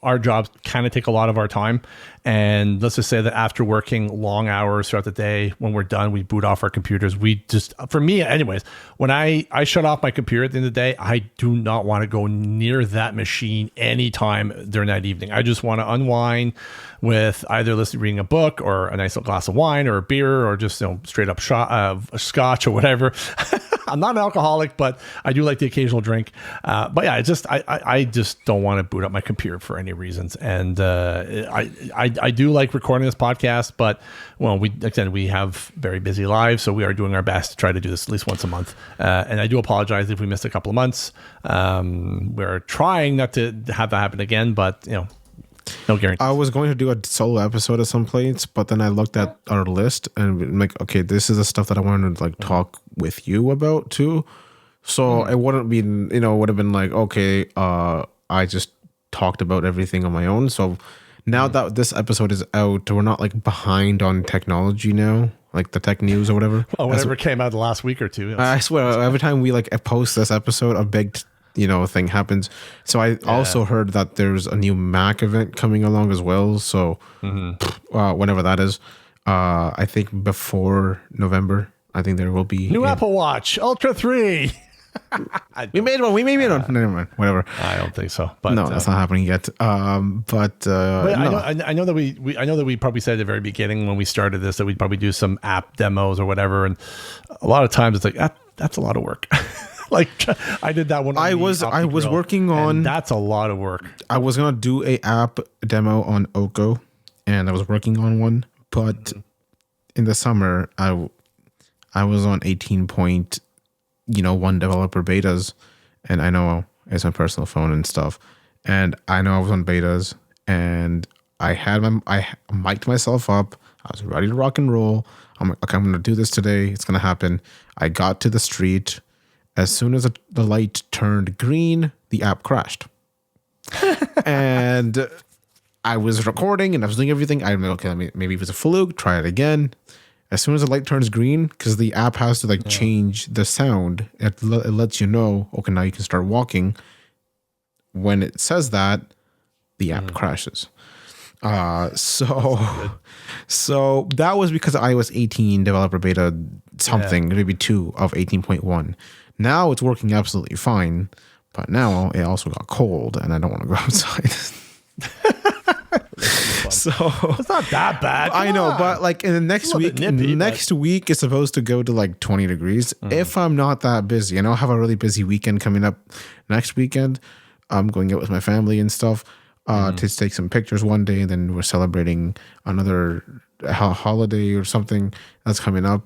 our jobs kind of take a lot of our time. And let's just say that after working long hours throughout the day, when we're done, we boot off our computers. We just, for me anyways, when I shut off my computer at the end of the day, I do not want to go near that machine anytime during that evening. I just want to unwind with either reading a book, or a nice little glass of wine, or a beer, or just straight up scotch or whatever. I'm not an alcoholic, but I do like the occasional drink. But yeah, I just don't want to boot up my computer for any reasons. And I do like recording this podcast, but we have very busy lives, so we are doing our best to try to do this at least once a month. And I do apologize if we missed a couple of months. We're trying not to have that happen again, but no guarantee. I was going to do a solo episode at some place, but then I looked at our list and I'm like, okay, this is the stuff that I wanted to talk with you about too. So it wouldn't be, would have been like, okay, I just talked about everything on my own. So now that this episode is out, we're not behind on technology now, like the tech news or whatever. Well, whatever came out the last week or two. Yes. I swear, every time we post this episode, a big thing happens. So I also heard that there's a new Mac event coming along as well. So whenever that is, I think before November, I think there will be new Apple Watch Ultra 3. We made one. Never mind. Whatever. I don't think so. But no, that's not happening yet. But I know that we probably said at the very beginning when we started this that we'd probably do some app demos or whatever. And a lot of times it's like that's a lot of work. I did that one. I was working on. That's a lot of work. I was gonna do a app demo on Oko, and I was working on one. But in the summer, I was on 18.1 developer betas, and I know it's my personal phone and stuff. And I know I was on betas, and I mic'd myself up. I was ready to rock and roll. I'm like, okay, I'm gonna do this today. It's gonna happen. I got to the street. As soon as the light turned green, the app crashed. And I was recording and I was doing everything. I'm like, okay, maybe it was a fluke. Try it again. As soon as the light turns green, because the app has to change the sound, it lets you know, okay, now you can start walking. When it says that, the app crashes. So that was because iOS 18 developer beta maybe 2 of 18.1. Now it's working absolutely fine, but now it also got cold and I don't want to go outside. So it's not that bad. I know, but like in the next week, next week is supposed to go to like 20 degrees. If I'm not that busy, and I'll have a really busy weekend coming up next weekend. I'm going out with my family and stuff to take some pictures one day, and then we're celebrating another holiday or something that's coming up.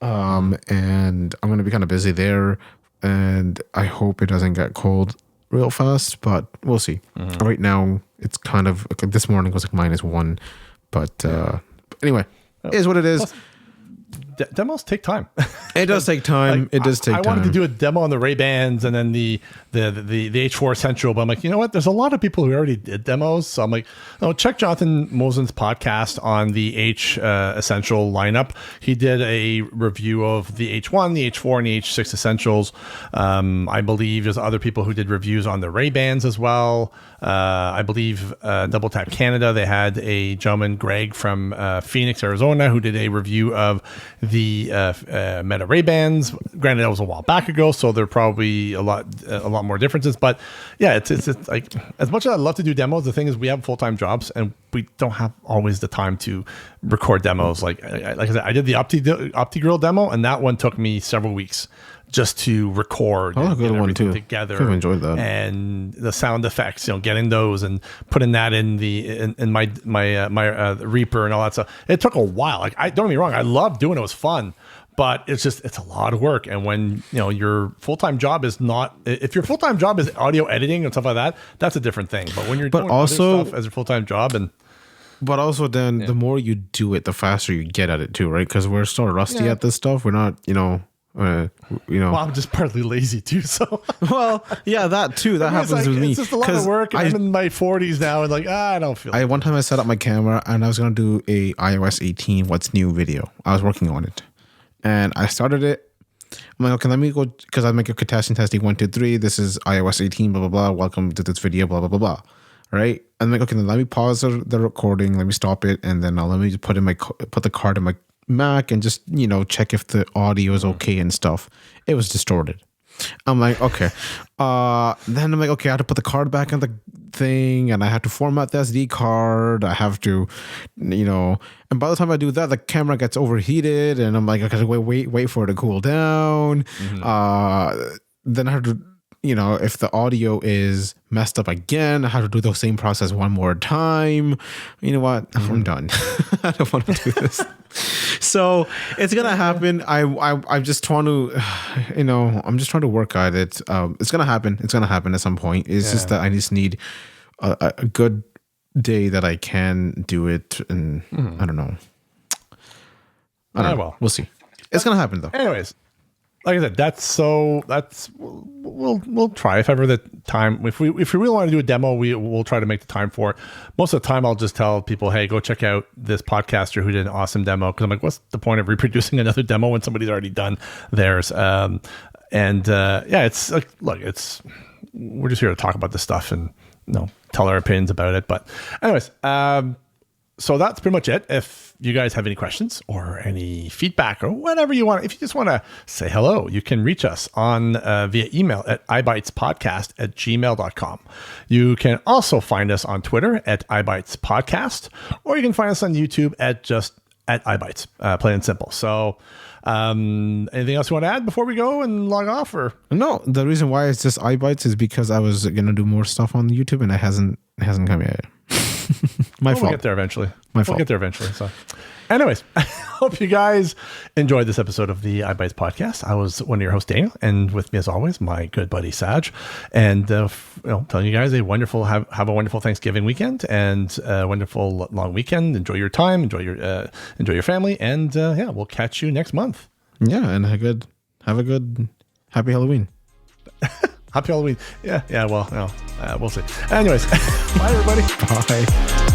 And I'm going to be kind of busy there, and I hope it doesn't get cold real fast, but we'll see. Right now, it's kind of this morning was like -1, but anyway, it is what it is. Plus, demos take time. It does take time. Like, it does take time. I wanted to do a demo on the Ray-Bans and then the H4 Essential, but I'm like, you know what? There's a lot of people who already did demos. So I'm like, oh, check Jonathan Mosen's podcast on the H Essential lineup. He did a review of the H1, the H4, and the H6 Essentials. I believe there's other people who did reviews on the Ray-Bans as well. I believe Double Tap Canada, they had a gentleman, Greg from Phoenix, Arizona, who did a review of the Meta Ray-Bans. Granted, that was a while back ago, so there are probably a lot more differences. But yeah, it's like, as much as I love to do demos, the thing is we have full-time jobs and we don't have always the time to record demos. Like I said, I did the OptiGrill demo, and that one took me several weeks just to record a good one too. Together. I've enjoyed that. And the sound effects, getting those and putting that in my Reaper and all that stuff. It took a while. Like, don't get me wrong, I loved doing it. It was fun, but it's a lot of work. And when your full-time job is not, if your full-time job is audio editing and stuff like that, that's a different thing. But when you're doing other stuff as a full-time job but also then the more you do it, the faster you get at it too, right? Because we're still rusty at this stuff. We're not, well, I'm just partly lazy too. So, well, yeah, that too. That happens with me. It's just a lot of work. And I'm in my 40s now, and like, I don't feel. One time I set up my camera, and I was gonna do a iOS 18 what's new video. I was working on it, and I started it. I'm like, okay, let me go, because I make a testing 1, 2, 3. This is iOS 18, blah blah blah. Welcome to this video, blah blah blah blah. Right? I'm like, okay, then let me pause the recording. Let me stop it, and then let me just put the card in my Mac and just check if the audio is okay and stuff. It was distorted. I'm like, okay. Then I'm like, okay, I have to put the card back on the thing, and I have to format the SD card. I have to, and by the time I do that, the camera gets overheated, and I'm like, I gotta wait for it to cool down. Then I have to, if the audio is messed up again, I have to do the same process one more time. You know what? I'm done. I don't want to do this. So it's gonna happen. I'm just trying to, I'm just trying to work at it. It's gonna happen. It's gonna happen at some point. It's just that I just need a good day that I can do it, and I don't know. Well, we'll see. It's gonna happen though. Anyways. Like I said, we'll try if ever the time. If we really want to do a demo, we'll try to make the time for it. Most of the time, I'll just tell people, hey, go check out this podcaster who did an awesome demo. Because I'm like, what's the point of reproducing another demo when somebody's already done theirs? It's like, look, we're just here to talk about this stuff and tell our opinions about it. But anyways, so that's pretty much it. If you guys have any questions or any feedback or whatever you want, if you just want to say hello, you can reach us on via email at ibitespodcast@gmail.com. You can also find us on Twitter at ibitespodcast, or you can find us on YouTube at iBites, plain and simple. So anything else you want to add before we go and log off? Or no, the reason why it's just iBites is because I was going to do more stuff on YouTube, and it hasn't come yet. My fault. We'll get there eventually. We'll get there eventually. So anyways, I hope you guys enjoyed this episode of the iBites podcast. I was one of your hosts, Daniel, and with me as always, my good buddy Saj, and telling you guys have a wonderful Thanksgiving weekend and a wonderful long weekend. Enjoy your time, enjoy your family, and we'll catch you next month. Yeah, and have a good happy Halloween. Happy Halloween. Yeah. Well, we'll see. Anyways, bye everybody. Bye.